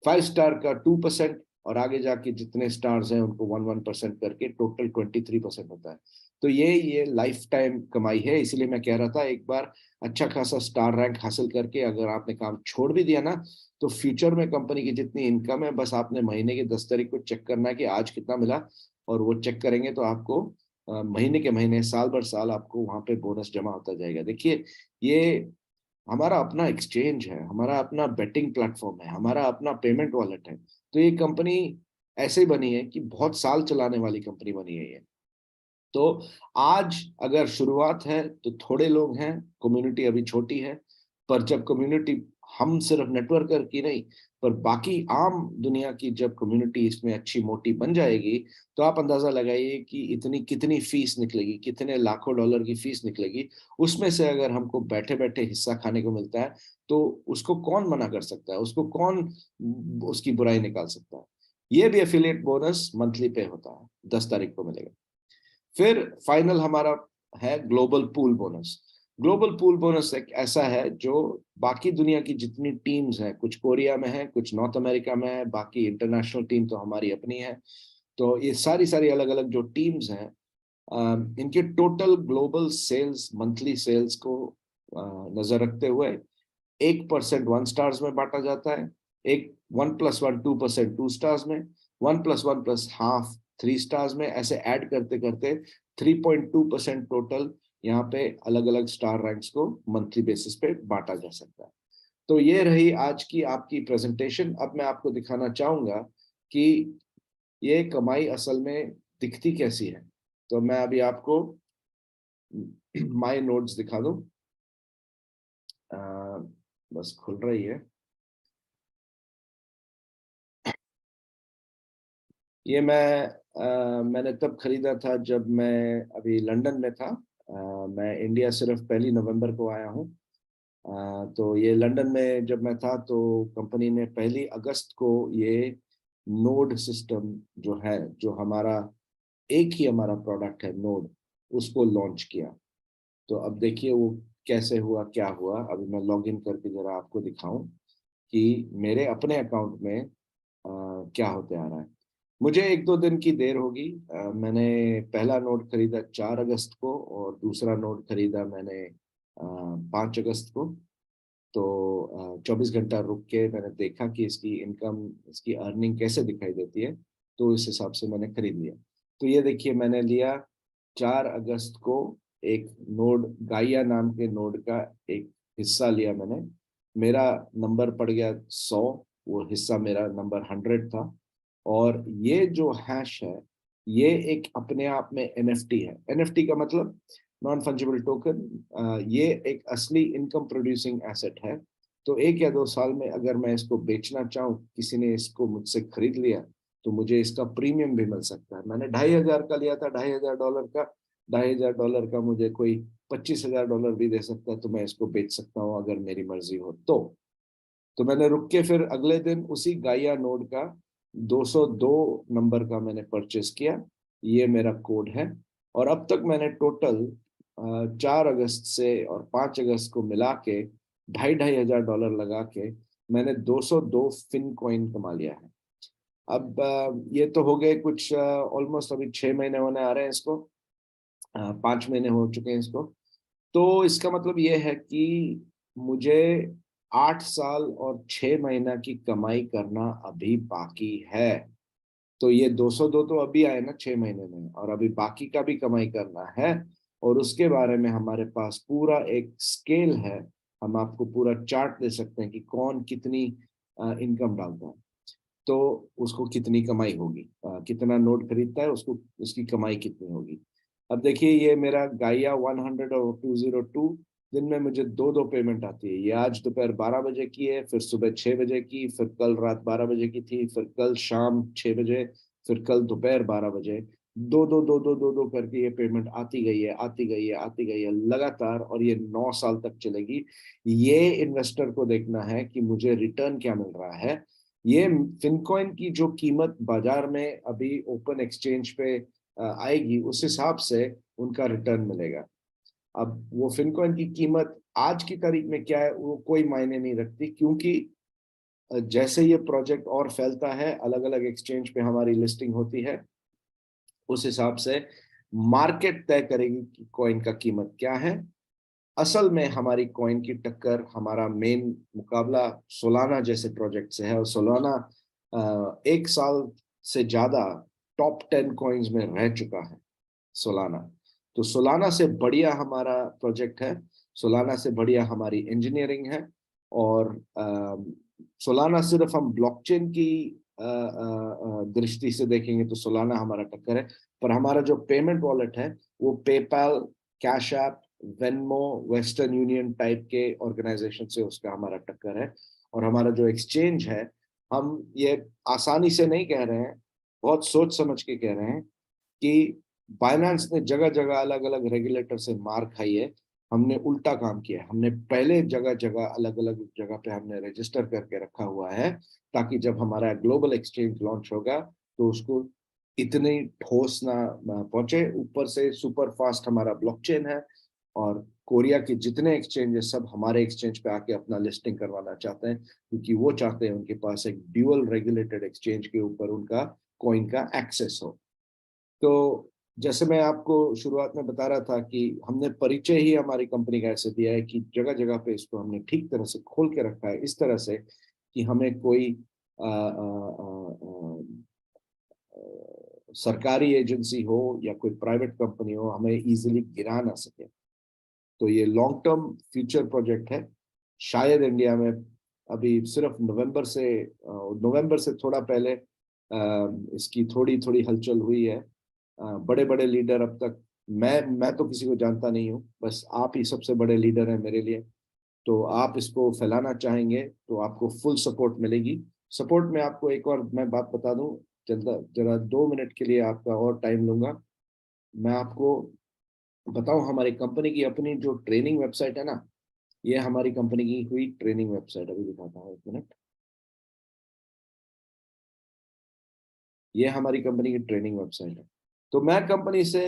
5 स्टार का 2%, और आगे जाके जितने स्टार्स हैं उनको 1% करके टोटल 23% होता है। तो ये लाइफ टाइम कमाई है। इसलिए मैं कह रहा था एक बार अच्छा खासा स्टार रैंक हासिल करके अगर आपने काम छोड़ भी दिया ना, तो फ्यूचर में कंपनी की जितनी इनकम है बस आपने महीने की 10 तारीख को चेक करना है कि आज कितना मिला, और वो चेक करेंगे तो आपको महीने के महीने, साल भर साल आपको वहां पे बोनस जमा होता जाएगा। देखिए, ये हमारा अपना एक्सचेंज है, हमारा अपना बेटिंग प्लेटफॉर्म है, हमारा अपना पेमेंट वॉलेट है। तो ये कंपनी ऐसे ही बनी है कि बहुत साल चलाने वाली कंपनी बनी है ये। तो आज अगर शुरुआत है तो थोड़े लोग हैं, कम्युनिटी अभी छोटी है, पर जब कम्युनिटी, हम सिर्फ नेटवर्कर की नहीं पर बाकी आम दुनिया की जब कम्युनिटी इसमें अच्छी मोटी बन जाएगी, तो आप अंदाजा लगाइए कि इतनी कितनी फीस निकलेगी, कितने लाखों डॉलर की फीस निकलेगी। उसमें से अगर हमको बैठे बैठे हिस्सा खाने को मिलता है तो उसको कौन मना कर सकता है, उसको कौन उसकी बुराई निकाल सकता है। ये भी एफिलिएट बोनस मंथली पे होता है, 10 तारीख को मिलेगा। फिर फाइनल हमारा है global pool bonus. Global pool bonus एक ऐसा है जो बाकी दुनिया की जितनी टीम्स हैं, कुछ कोरिया में है, कुछ नॉर्थ अमेरिका में है, बाकी इंटरनेशनल टीम तो हमारी अपनी है। तो ये सारी सारी अलग अलग जो टीम्स हैं, इनके total global sales, monthly sales को नजर रखते हुए 1% 1 स्टार्स में बांटा जाता है, एक 1+1 2% 2 स्टार्स में, 1+1 प्लस हाफ 3 स्टार्स में, ऐसे ऐड करते करते 3.2% टोटल यहाँ पे अलग अलग स्टार रैंक्स को मंथली बेसिस पे बांटा जा सकता है। तो ये रही आज की आपकी प्रेजेंटेशन। अब मैं आपको दिखाना चाहूंगा कि ये कमाई असल में दिखती कैसी है। तो मैं अभी आपको माय नोट्स दिखा दूं। बस खुल रही है। ये मैंने तब खरीदा था जब मैं अभी लंदन में था। मैं इंडिया सिर्फ 1 नवंबर को आया हूँ। तो ये लंदन में जब मैं था तो कंपनी ने 1 अगस्त को ये नोड सिस्टम जो है, जो हमारा एक ही हमारा प्रोडक्ट है नोड, उसको लॉन्च किया। तो अब देखिए वो कैसे हुआ, क्या हुआ। अभी मैं लॉग इन करके जरा आपको दिखाऊं कि मेरे अपने अकाउंट में क्या होते आ रहा है। मुझे 1-2 दिन की देर होगी। मैंने पहला नोट खरीदा 4 अगस्त को, और दूसरा नोट खरीदा मैंने 5 अगस्त को। तो 24 घंटा रुक के मैंने देखा कि इसकी इनकम, इसकी अर्निंग कैसे दिखाई देती है, तो इस हिसाब से मैंने खरीद लिया। तो ये देखिए मैंने लिया 4 अगस्त को एक नोड, गाइया नाम के नोड का एक हिस्सा लिया मैंने। मेरा नंबर पड़ गया 100, वो हिस्सा मेरा नंबर 100 था। और ये जो हैश है, ये एक अपने आप में एनएफटी है। एनएफटी का मतलब नॉन फंजिबल टोकन, ये एक असली इनकम प्रोड्यूसिंग एसेट है। तो 1 या 2 साल में अगर मैं इसको बेचना चाहूँ, किसी ने इसको मुझसे खरीद लिया, तो मुझे इसका प्रीमियम भी मिल सकता है। मैंने $2,500 का लिया था, $2,500 का, $2,500 का मुझे कोई $25,000 भी दे सकता है, तो मैं इसको बेच सकता हूँ अगर मेरी मर्जी हो तो मैंने रुक के फिर अगले दिन उसी गाइया नोड का 202 नंबर का मैंने परचेस किया। ये मेरा कोड है। और अब तक मैंने टोटल 4 अगस्त से और 5 अगस्त को मिला के $2,500 लगा के मैंने 202 फिन कॉइन कमा लिया है। अब ये तो हो गए कुछ ऑलमोस्ट अभी 6 महीने होने आ रहे हैं इसको, 5 महीने हो चुके हैं इसको। तो इसका मतलब ये है कि मुझे 8 साल और 6 महीना की कमाई करना अभी बाकी है। तो ये 202 तो अभी आए ना 6 महीने में, और अभी बाकी का भी कमाई करना है। और उसके बारे में हमारे पास पूरा एक स्केल है। हम आपको पूरा चार्ट दे सकते हैं कि कौन कितनी इनकम डालता है, तो उसको कितनी कमाई होगी, कितना नोट खरीदता है उसको उसकी कमाई कितनी होगी। अब देखिए, ये मेरा गाइया 100 और 202 दिन में मुझे दो दो पेमेंट आती है। ये आज दोपहर 12 बजे की है, फिर सुबह 6 बजे की, फिर कल रात 12 बजे की थी, फिर कल शाम 6 बजे, फिर कल दोपहर 12 बजे। दो दो दो दो दो दो करके ये पेमेंट आती गई है, आती गई है, आती गई है लगातार, और ये 9 साल तक चलेगी। ये इन्वेस्टर को देखना है कि मुझे रिटर्न क्या मिल रहा है। ये फिनकॉइन की जो कीमत बाजार में अभी ओपन एक्सचेंज पे आएगी, उस हिसाब से उनका रिटर्न मिलेगा। अब वो फिनकॉइन की कीमत आज की तारीख में क्या है वो कोई मायने नहीं रखती, क्योंकि जैसे ये प्रोजेक्ट और फैलता है, अलग अलग एक्सचेंज पे हमारी लिस्टिंग होती है, उस हिसाब से मार्केट तय करेगी कि कॉइन का कीमत क्या है। असल में हमारी कॉइन की टक्कर, हमारा मेन मुकाबला सोलाना जैसे प्रोजेक्ट से है। और सोलाना 1 साल से ज्यादा टॉप 10 कॉइन्स में रह चुका है सोलाना। तो सोलाना से बढ़िया हमारा प्रोजेक्ट है, सोलाना से बढ़िया हमारी इंजीनियरिंग है। और सोलाना सिर्फ हम ब्लॉकचेन की दृष्टि से देखेंगे तो सोलाना हमारा टक्कर है, पर हमारा जो पेमेंट वॉलेट है वो PayPal, cash app, Venmo, western union type के ऑर्गेनाइजेशन से उसका हमारा टक्कर है। और हमारा जो एक्सचेंज है, हम ये आसानी से नहीं कह रहे हैं, बहुत सोच समझ के कह रहे हैं कि बाइनेंस ने जगह जगह अलग अलग रेगुलेटर से मार खाई है। हमने उल्टा काम किया है। हमने पहले जगह जगह अलग अलग जगह पे हमने रजिस्टर करके रखा हुआ है, ताकि जब हमारा ग्लोबल एक्सचेंज लॉन्च होगा तो उसको इतनी ठोस ना पहुंचे। ऊपर से सुपर फास्ट हमारा ब्लॉकचेन है, और कोरिया के जितने एक्सचेंजेस सब हमारे एक्सचेंज पे आके अपना लिस्टिंग करवाना चाहते हैं, क्योंकि वो चाहते हैं उनके पास एक ड्यूअल रेगुलेटेड एक्सचेंज के ऊपर उनका कॉइन का एक्सेस हो। तो जैसे मैं आपको शुरुआत में बता रहा था कि हमने परिचय ही हमारी कंपनी का ऐसे दिया है कि जगह जगह पे इसको हमने ठीक तरह से खोल के रखा है, इस तरह से कि हमें कोई सरकारी एजेंसी हो या कोई प्राइवेट कंपनी हो, हमें इजीली गिरा ना सके। तो ये लॉन्ग टर्म फ्यूचर प्रोजेक्ट है। शायद इंडिया में अभी सिर्फ नवंबर से थोड़ा पहले इसकी थोड़ी थोड़ी हलचल हुई है। बड़े बड़े लीडर अब तक, मैं तो किसी को जानता नहीं हूँ, बस आप ही सबसे बड़े लीडर हैं मेरे लिए। तो आप इसको फैलाना चाहेंगे तो आपको फुल सपोर्ट मिलेगी। सपोर्ट में आपको एक और मैं बात बता दूं, जल्दा जरा 2 मिनट के लिए आपका और टाइम लूंगा। मैं आपको बताऊं, हमारी कंपनी की अपनी जो ट्रेनिंग वेबसाइट है ना, ये हमारी कंपनी की हुई ट्रेनिंग वेबसाइट, अभी दिखाता हूँ 1 मिनट। ये हमारी कंपनी की ट्रेनिंग वेबसाइट है। तो मैं कंपनी से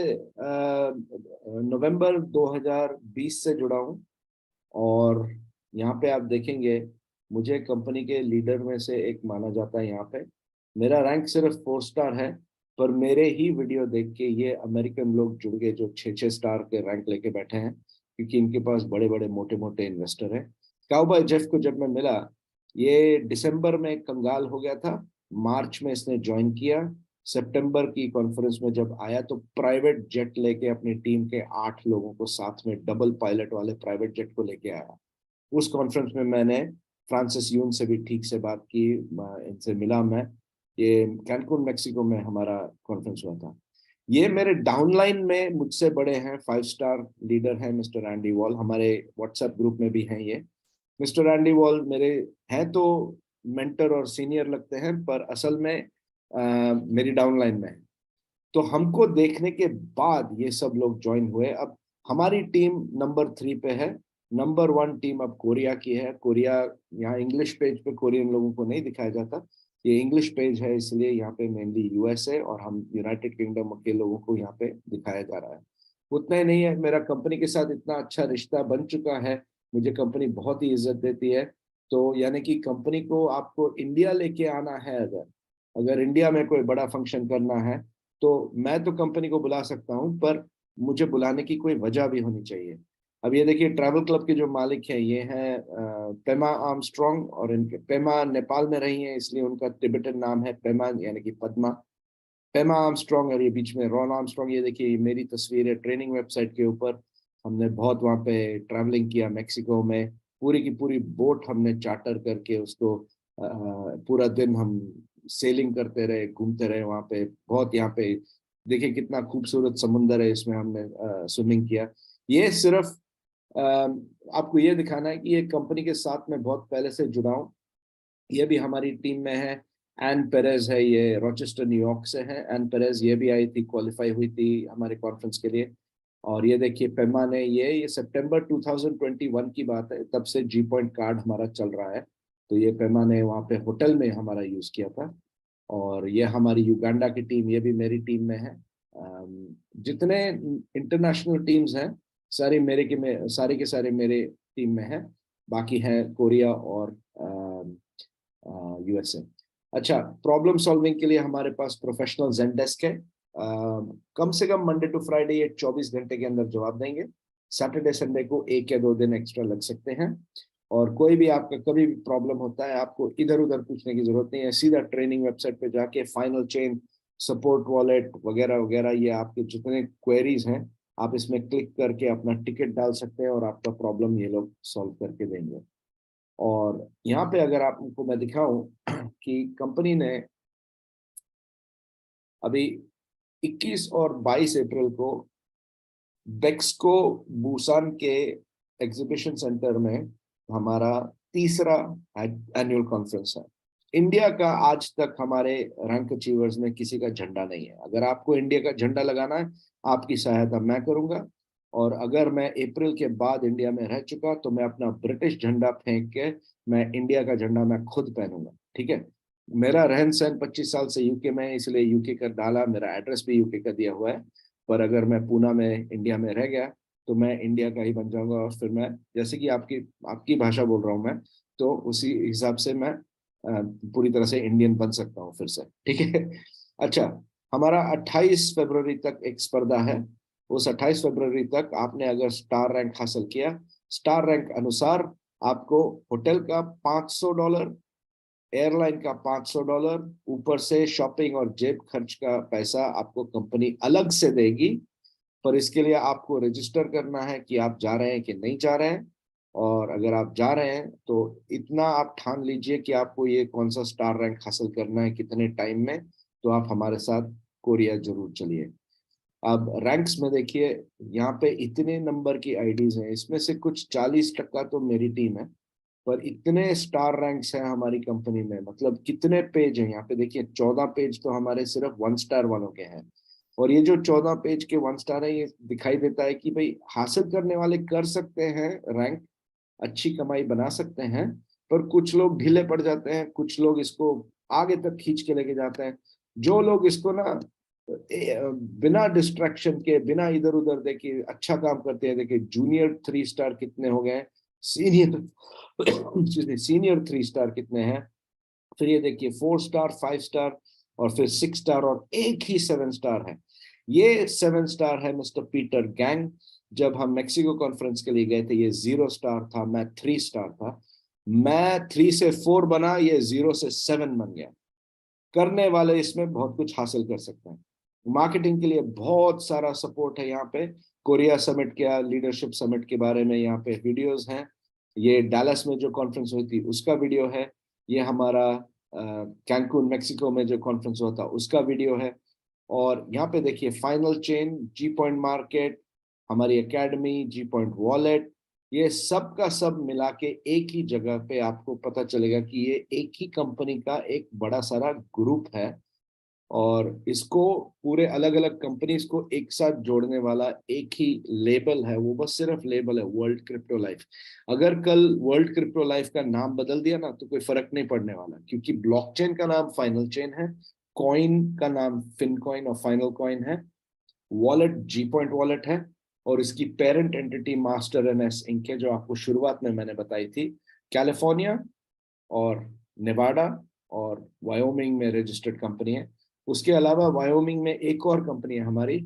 नवंबर 2020 से जुड़ा हूँ। और यहाँ पे आप देखेंगे, मुझे कंपनी के लीडर में से एक माना जाता है यहाँ पे। मेरा रैंक सिर्फ 4 स्टार है, पर मेरे ही वीडियो देख के ये अमेरिकन लोग जुड़ गए जो 6-6 स्टार के रैंक लेके बैठे हैं, क्योंकि इनके पास बड़े बड़े मोटे मोटे इन्वेस्टर हैं। काउबॉय जेफ को जब मैं मिला, ये दिसंबर में कंगाल हो गया था, मार्च में इसने ज्वाइन किया, सितंबर की कॉन्फ्रेंस में जब आया तो प्राइवेट जेट लेके अपनी टीम के 8 लोगों को साथ में, डबल पायलट वाले प्राइवेट जेट को लेके आया। उस कॉन्फ्रेंस में मैंने फ्रांसिस यून से भी ठीक से बात की, इनसे मिला मैं। ये कैनकुन मेक्सिको में हमारा कॉन्फ्रेंस हुआ था। ये मेरे डाउनलाइन में मुझसे बड़े हैं, 5 स्टार लीडर हैं मिस्टर एंडी वॉल, हमारे व्हाट्सएप ग्रुप में भी हैं ये। मिस्टर एंडी वॉल मेरे हैं तो मेंटर और सीनियर लगते हैं, पर असल में मेरी डाउनलाइन में है। तो हमको देखने के बाद ये सब लोग ज्वाइन हुए। अब हमारी टीम नंबर 3 पे है। नंबर 1 टीम अब कोरिया की है। कोरिया, यहाँ इंग्लिश पेज पे कोरियन लोगों को नहीं दिखाया जाता, ये इंग्लिश पेज है, इसलिए यहाँ पे मेनली यूएसए और हम यूनाइटेड किंगडम के लोगों को यहाँ पे दिखाया जा रहा है। उतना ही नहीं है, मेरा कंपनी के साथ इतना अच्छा रिश्ता बन चुका है, मुझे कंपनी बहुत ही इज्जत देती है। तो यानी कि कंपनी को आपको इंडिया लेके आना है, अगर अगर इंडिया में कोई बड़ा फंक्शन करना है, तो मैं तो कंपनी को बुला सकता हूँ, पर मुझे बुलाने की कोई वजह भी होनी चाहिए। अब ये देखिए, ट्रैवल क्लब के जो मालिक हैं ये हैं पेमा आर्मस्ट्रॉन्ग, और इनके पेमा नेपाल में रही हैं, इसलिए उनका तिब्बतन नाम है पेमा, यानी कि पद्मा। पेमा आर्मस्ट्रॉन्ग, और ये बीच में रॉन आर्मस्ट्रॉन्ग। ये देखिए, ये मेरी तस्वीर है ट्रेनिंग वेबसाइट के ऊपर। हमने बहुत वहाँ पे ट्रैवलिंग किया मेक्सिको में, पूरी की पूरी बोट हमने चार्टर करके उसको पूरा दिन हम सेलिंग करते रहे, घूमते रहे वहाँ पे। बहुत यहाँ पे देखिए कितना खूबसूरत समुंदर है, इसमें हमने स्विमिंग किया। ये सिर्फ आपको ये दिखाना है कि ये कंपनी के साथ में बहुत पहले से जुड़ा हूँ। ये भी हमारी टीम में है। एन पेरेज है, ये रॉचेस्टर न्यूयॉर्क से है। एन पेरेज ये भी आई थी, क्वालिफाई हुई थी हमारे कॉन्फ्रेंस के लिए। और ये देखिए पेमा ने, ये सितंबर 2021 की बात है, तब से जी पॉइंट कार्ड हमारा चल रहा है। तो ये पेमा ने वहाँ पे होटल में हमारा यूज किया था। और ये हमारी युगांडा की टीम, ये भी मेरी टीम में है। जितने इंटरनेशनल टीम्स हैं, सारे के सारे मेरे टीम में हैं। बाकी हैं कोरिया और यूएसए। अच्छा, प्रॉब्लम सॉल्विंग के लिए हमारे पास प्रोफेशनल ज़ेनडेस्क है। कम से कम मंडे टू फ्राइडे ये 24 घंटे के अंदर जवाब देंगे। सैटरडे संडे को 1 या 2 दिन एक्स्ट्रा लग सकते हैं। और कोई भी आपका कभी भी प्रॉब्लम होता है, आपको इधर उधर पूछने की जरूरत नहीं है, सीधा ट्रेनिंग वेबसाइट पे जाके फाइनल चेन, सपोर्ट वॉलेट वगैरह वगैरह, ये आपके जितने क्वेरीज हैं, आप इसमें क्लिक करके अपना टिकट डाल सकते हैं और आपका प्रॉब्लम ये लोग सॉल्व करके देंगे। और यहाँ पे अगर आपको मैं दिखाऊं कि कंपनी ने अभी 21 और 22 अप्रैल को बेक्सको बुसान के एग्जीबिशन सेंटर में हमारा तीसरा एनुअल कॉन्फ्रेंस है। इंडिया का आज तक हमारे रैंक अचीवर्स में किसी का झंडा नहीं है। अगर आपको इंडिया का झंडा लगाना है, आपकी सहायता मैं करूंगा। और अगर मैं अप्रैल के बाद इंडिया में रह चुका, तो मैं अपना ब्रिटिश झंडा फेंक के मैं इंडिया का झंडा मैं खुद पहनूंगा, ठीक है। मेरा रहन सहन 25 साल से यूके में है, इसलिए यूके का डाला, मेरा एड्रेस भी यूके का दिया हुआ है। पर अगर मैं पूना में इंडिया में रह गया, तो मैं इंडिया का ही बन जाऊंगा। और फिर मैं, जैसे कि आपकी आपकी भाषा बोल रहा हूँ मैं, तो उसी हिसाब से मैं पूरी तरह से इंडियन बन सकता हूँ फिर से, ठीक है। अच्छा, हमारा 28 फरवरी तक एक स्पर्धा है। उस 28 फरवरी तक आपने अगर स्टार रैंक हासिल किया, स्टार रैंक अनुसार आपको होटल का $500, एयरलाइन का $500, ऊपर से शॉपिंग और जेब खर्च का पैसा आपको कंपनी अलग से देगी। पर इसके लिए आपको रजिस्टर करना है कि आप जा रहे हैं कि नहीं जा रहे हैं। और अगर आप जा रहे हैं, तो इतना आप ठान लीजिए कि आपको ये कौन सा स्टार रैंक हासिल करना है, कितने टाइम में, तो आप हमारे साथ कोरिया जरूर चलिए। अब रैंक्स में देखिए, यहाँ पे इतने नंबर की आईडीज हैं, इसमें से कुछ 40% तो मेरी टीम है। पर इतने स्टार रैंक्स हैं हमारी कंपनी में, मतलब कितने पेज हैं यहाँ पे देखिए, 14 पेज तो हमारे सिर्फ 1 स्टार वालों के हैं। और ये जो 14 पेज के 1 स्टार है, ये दिखाई देता है कि भाई हासिल करने वाले कर सकते हैं रैंक, अच्छी कमाई बना सकते हैं। पर कुछ लोग ढीले पड़ जाते हैं, कुछ लोग इसको आगे तक खींच के लेके जाते हैं। जो लोग इसको ना बिना डिस्ट्रैक्शन के, बिना इधर उधर देखे अच्छा काम करते हैं, देखिए जूनियर 3 स्टार कितने हो गए, सीनियर सीनियर 3 स्टार कितने हैं। फिर ये देखिए 4 स्टार, 5 स्टार, और फिर 6 स्टार, और एक ही 7 स्टार है। ये 7 स्टार है मिस्टर पीटर गैंग। जब हम मेक्सिको कॉन्फ्रेंस के लिए गए थे, ये 0 स्टार था, मैं 3 स्टार था। मैं 3 से 4 बना, ये 0 से 7 बन गया। करने वाले इसमें बहुत कुछ हासिल कर सकते हैं। मार्केटिंग के लिए बहुत सारा सपोर्ट है यहाँ पे। कोरिया समिट क्या, लीडरशिप समिट के बारे में यहाँ पे वीडियोस हैं। ये डालस में जो कॉन्फ्रेंस हुई थी उसका वीडियो है। ये हमारा कैंकून मेक्सिको में जो कॉन्फ्रेंस हुआ था उसका वीडियो है। और यहाँ पे देखिए फाइनल चेन, जी पॉइंट मार्केट, हमारी एकेडमी, जी पॉइंट वॉलेट, ये सब का सब मिला के एक ही जगह पे आपको पता चलेगा कि ये एक ही कंपनी का एक बड़ा सारा ग्रुप है। और इसको पूरे अलग अलग कंपनीज को एक साथ जोड़ने वाला एक ही लेबल है, वो बस सिर्फ लेबल है, वर्ल्ड क्रिप्टो लाइफ। अगर कल वर्ल्ड क्रिप्टो लाइफ का नाम बदल दिया ना तो कोई फर्क नहीं पड़ने वाला, क्योंकि ब्लॉकचेन का नाम फाइनल चेन है, कॉइन का नाम फिनकॉइन और फाइनल कॉइन है, वॉलेट जी पॉइंट वॉलेट है, और इसकी parent entity master NS Inc है, जो आपको शुरुआत में मैंने बताई थी, कैलिफोर्निया और नेवाडा और वायोमिंग में रजिस्टर्ड कंपनी है। उसके अलावा वायोमिंग में एक और कंपनी है हमारी,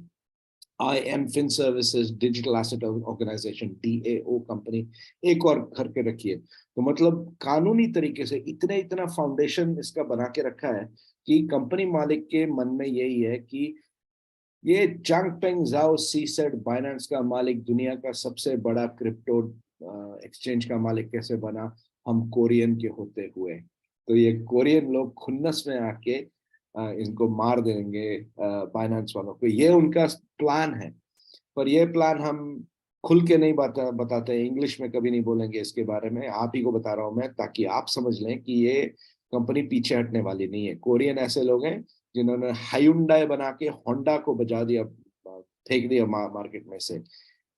I M Fin services digital asset organization, DAO company, एक और करके रखी है। तो मतलब कानूनी तरीके से इतना इतना फाउंडेशन इसका बना के रखा है कि कंपनी मालिक के मन में यही है कि ये चांगपेंग जाओ सी सेड बाइनेंस का मालिक, दुनिया का सबसे बड़ा क्रिप्टो एक्सचेंज का मालिक कैसे बना, हम कोरियन के होते हुए। तो ये कोरियन लोग खुन्नस में आके इनको मार देंगे बाइनेंस वालों को, ये उनका प्लान है। पर ये प्लान हम खुल के नहीं बताते, इंग्लिश में कभी नहीं बोलेंगे इसके बारे में, आप ही को बता रहा हूं मैं, ताकि आप समझ लें कि ये कंपनी पीछे हटने वाली नहीं है। कोरियन ऐसे लोग हैं जिन्होंने हायुंडाई बना के होंडा को बजा दिया, फेंक दिया मार्केट में से।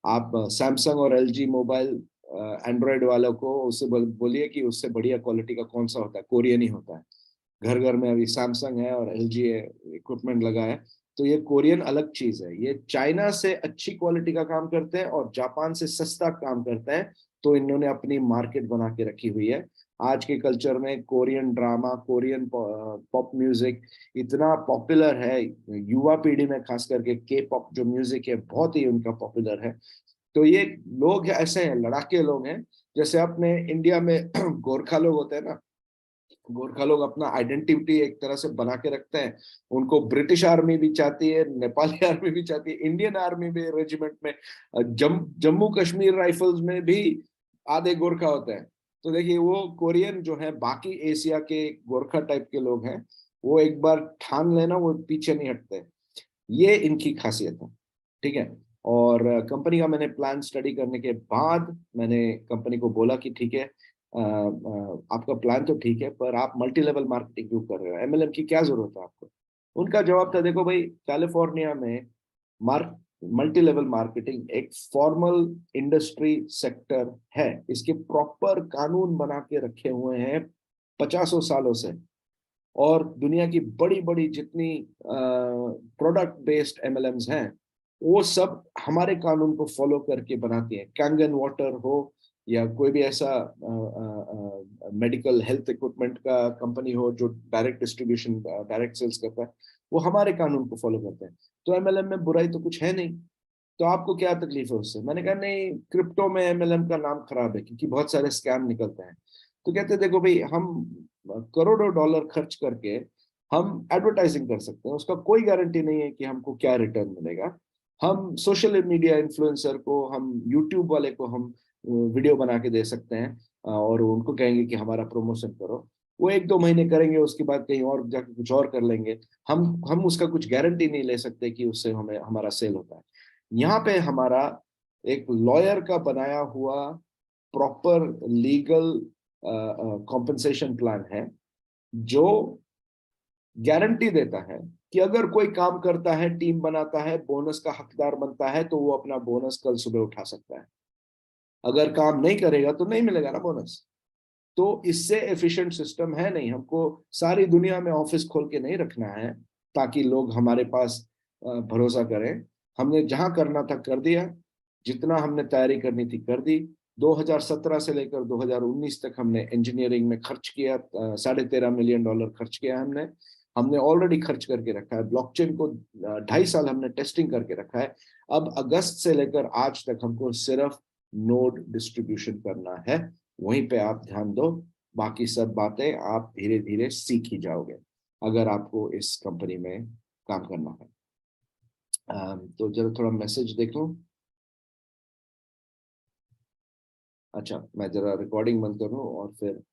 आप सैमसंग और एलजी मोबाइल एंड्रॉयड वालों को उससे बोलिए कि उससे बढ़िया क्वालिटी का कौन सा होता है, कोरियन ही होता है। घर घर में अभी सैमसंग है और एलजी इक्विपमेंट लगा है। तो ये कोरियन अलग चीज है, ये चाइना से अच्छी क्वालिटी का काम करते हैं और जापान से सस्ता काम करते हैं। तो इन्होंने अपनी मार्केट बना के रखी हुई है। आज के कल्चर में Korean drama, Korean pop music इतना पॉपुलर है, युवा पीढ़ी में खास करके के पॉप जो म्यूजिक है बहुत ही उनका पॉपुलर है। तो ये लोग ऐसे हैं, लड़ाके लोग हैं। जैसे अपने इंडिया में गोरखा लोग होते हैं ना, गोरखा लोग अपना आइडेंटिटी एक तरह से बना के रखते हैं। उनको ब्रिटिश आर्मी भी चाहती है, नेपाली आर्मी भी चाहती है, इंडियन आर्मी भी रेजिमेंट में, जम्मू कश्मीर राइफल्स में भी आधे गोरखा होते हैं। तो देखिए वो कोरियन जो है बाकी एशिया के गोरखा टाइप के लोग हैं, वो एक बार ठान लेना वो पीछे नहीं हटते। ये इनकी खासियत है, ठीक है। और कंपनी का मैंने प्लान स्टडी करने के बाद मैंने कंपनी को बोला कि ठीक है, आपका प्लान तो ठीक है, पर आप मल्टी लेवल मार्केटिंग क्यों कर रहे हो, एमएलएम की क्या जरूरत है आपको। उनका जवाब था, देखो भाई, कैलिफोर्निया में मार्क मल्टी लेवल मार्केटिंग एक फॉर्मल इंडस्ट्री सेक्टर है, इसके प्रॉपर कानून बना के रखे हुए हैं 50 सालों से। और दुनिया की बड़ी बड़ी जितनी प्रोडक्ट बेस्ड एमएलएम्स हैं, वो सब हमारे कानून को फॉलो करके बनाती हैं। कैंगन वाटर हो या कोई भी ऐसा मेडिकल हेल्थ इक्विपमेंट का कंपनी हो जो डायरेक्ट डिस्ट्रीब्यूशन, डायरेक्ट सेल्स करता है, वो हमारे कानून को फॉलो करते हैं। तो एमएलएम में बुराई तो कुछ है नहीं। तो आपको क्या तकलीफ है उससे। मैंने कहा नहीं, क्रिप्टो में एमएलएम का नाम खराब है क्योंकि बहुत सारे स्कैम निकलते हैं। तो कहते देखो भाई, हम करोड़ों डॉलर खर्च करके हम एडवर्टाइजिंग कर सकते हैं, उसका कोई गारंटी नहीं है कि हमको क्या रिटर्न मिलेगा। हम सोशल मीडिया इन्फ्लुएंसर को, हम यूट्यूब वाले को हम वीडियो बना के दे सकते हैं और उनको कहेंगे कि हमारा प्रमोशन करो। वो 1-2 महीने करेंगे, उसके बाद कहीं और जाके कुछ और कर लेंगे। हम उसका कुछ गारंटी नहीं ले सकते कि उससे हमें हमारा सेल होता है। यहाँ पे हमारा एक लॉयर का बनाया हुआ प्रॉपर लीगल कॉम्पनसेशन प्लान है, जो गारंटी देता है कि अगर कोई काम करता है, टीम बनाता है, बोनस का हकदार बनता है, तो वो अपना बोनस कल सुबह उठा सकता है। अगर काम नहीं करेगा तो नहीं मिलेगा ना बोनस। तो इससे एफिशिएंट सिस्टम है नहीं। हमको सारी दुनिया में ऑफिस खोल के नहीं रखना है ताकि लोग हमारे पास भरोसा करें। हमने जहां करना था कर दिया, जितना हमने तैयारी करनी थी कर दी। 2017 से लेकर 2019 तक हमने इंजीनियरिंग में खर्च किया, $13.5 मिलियन खर्च किया हमने। हमने ऑलरेडी खर्च करके रखा है ब्लॉकचेन को, 2.5 साल हमने टेस्टिंग करके रखा है। अब अगस्त से लेकर आज तक हमको सिर्फ नोड डिस्ट्रीब्यूशन करना है, वहीं पे आप ध्यान दो। बाकी सब बातें आप धीरे धीरे सीख ही जाओगे अगर आपको इस कंपनी में काम करना है। तो जरा थोड़ा मैसेज देख लूं। अच्छा, मैं जरा रिकॉर्डिंग बंद कर लूं और फिर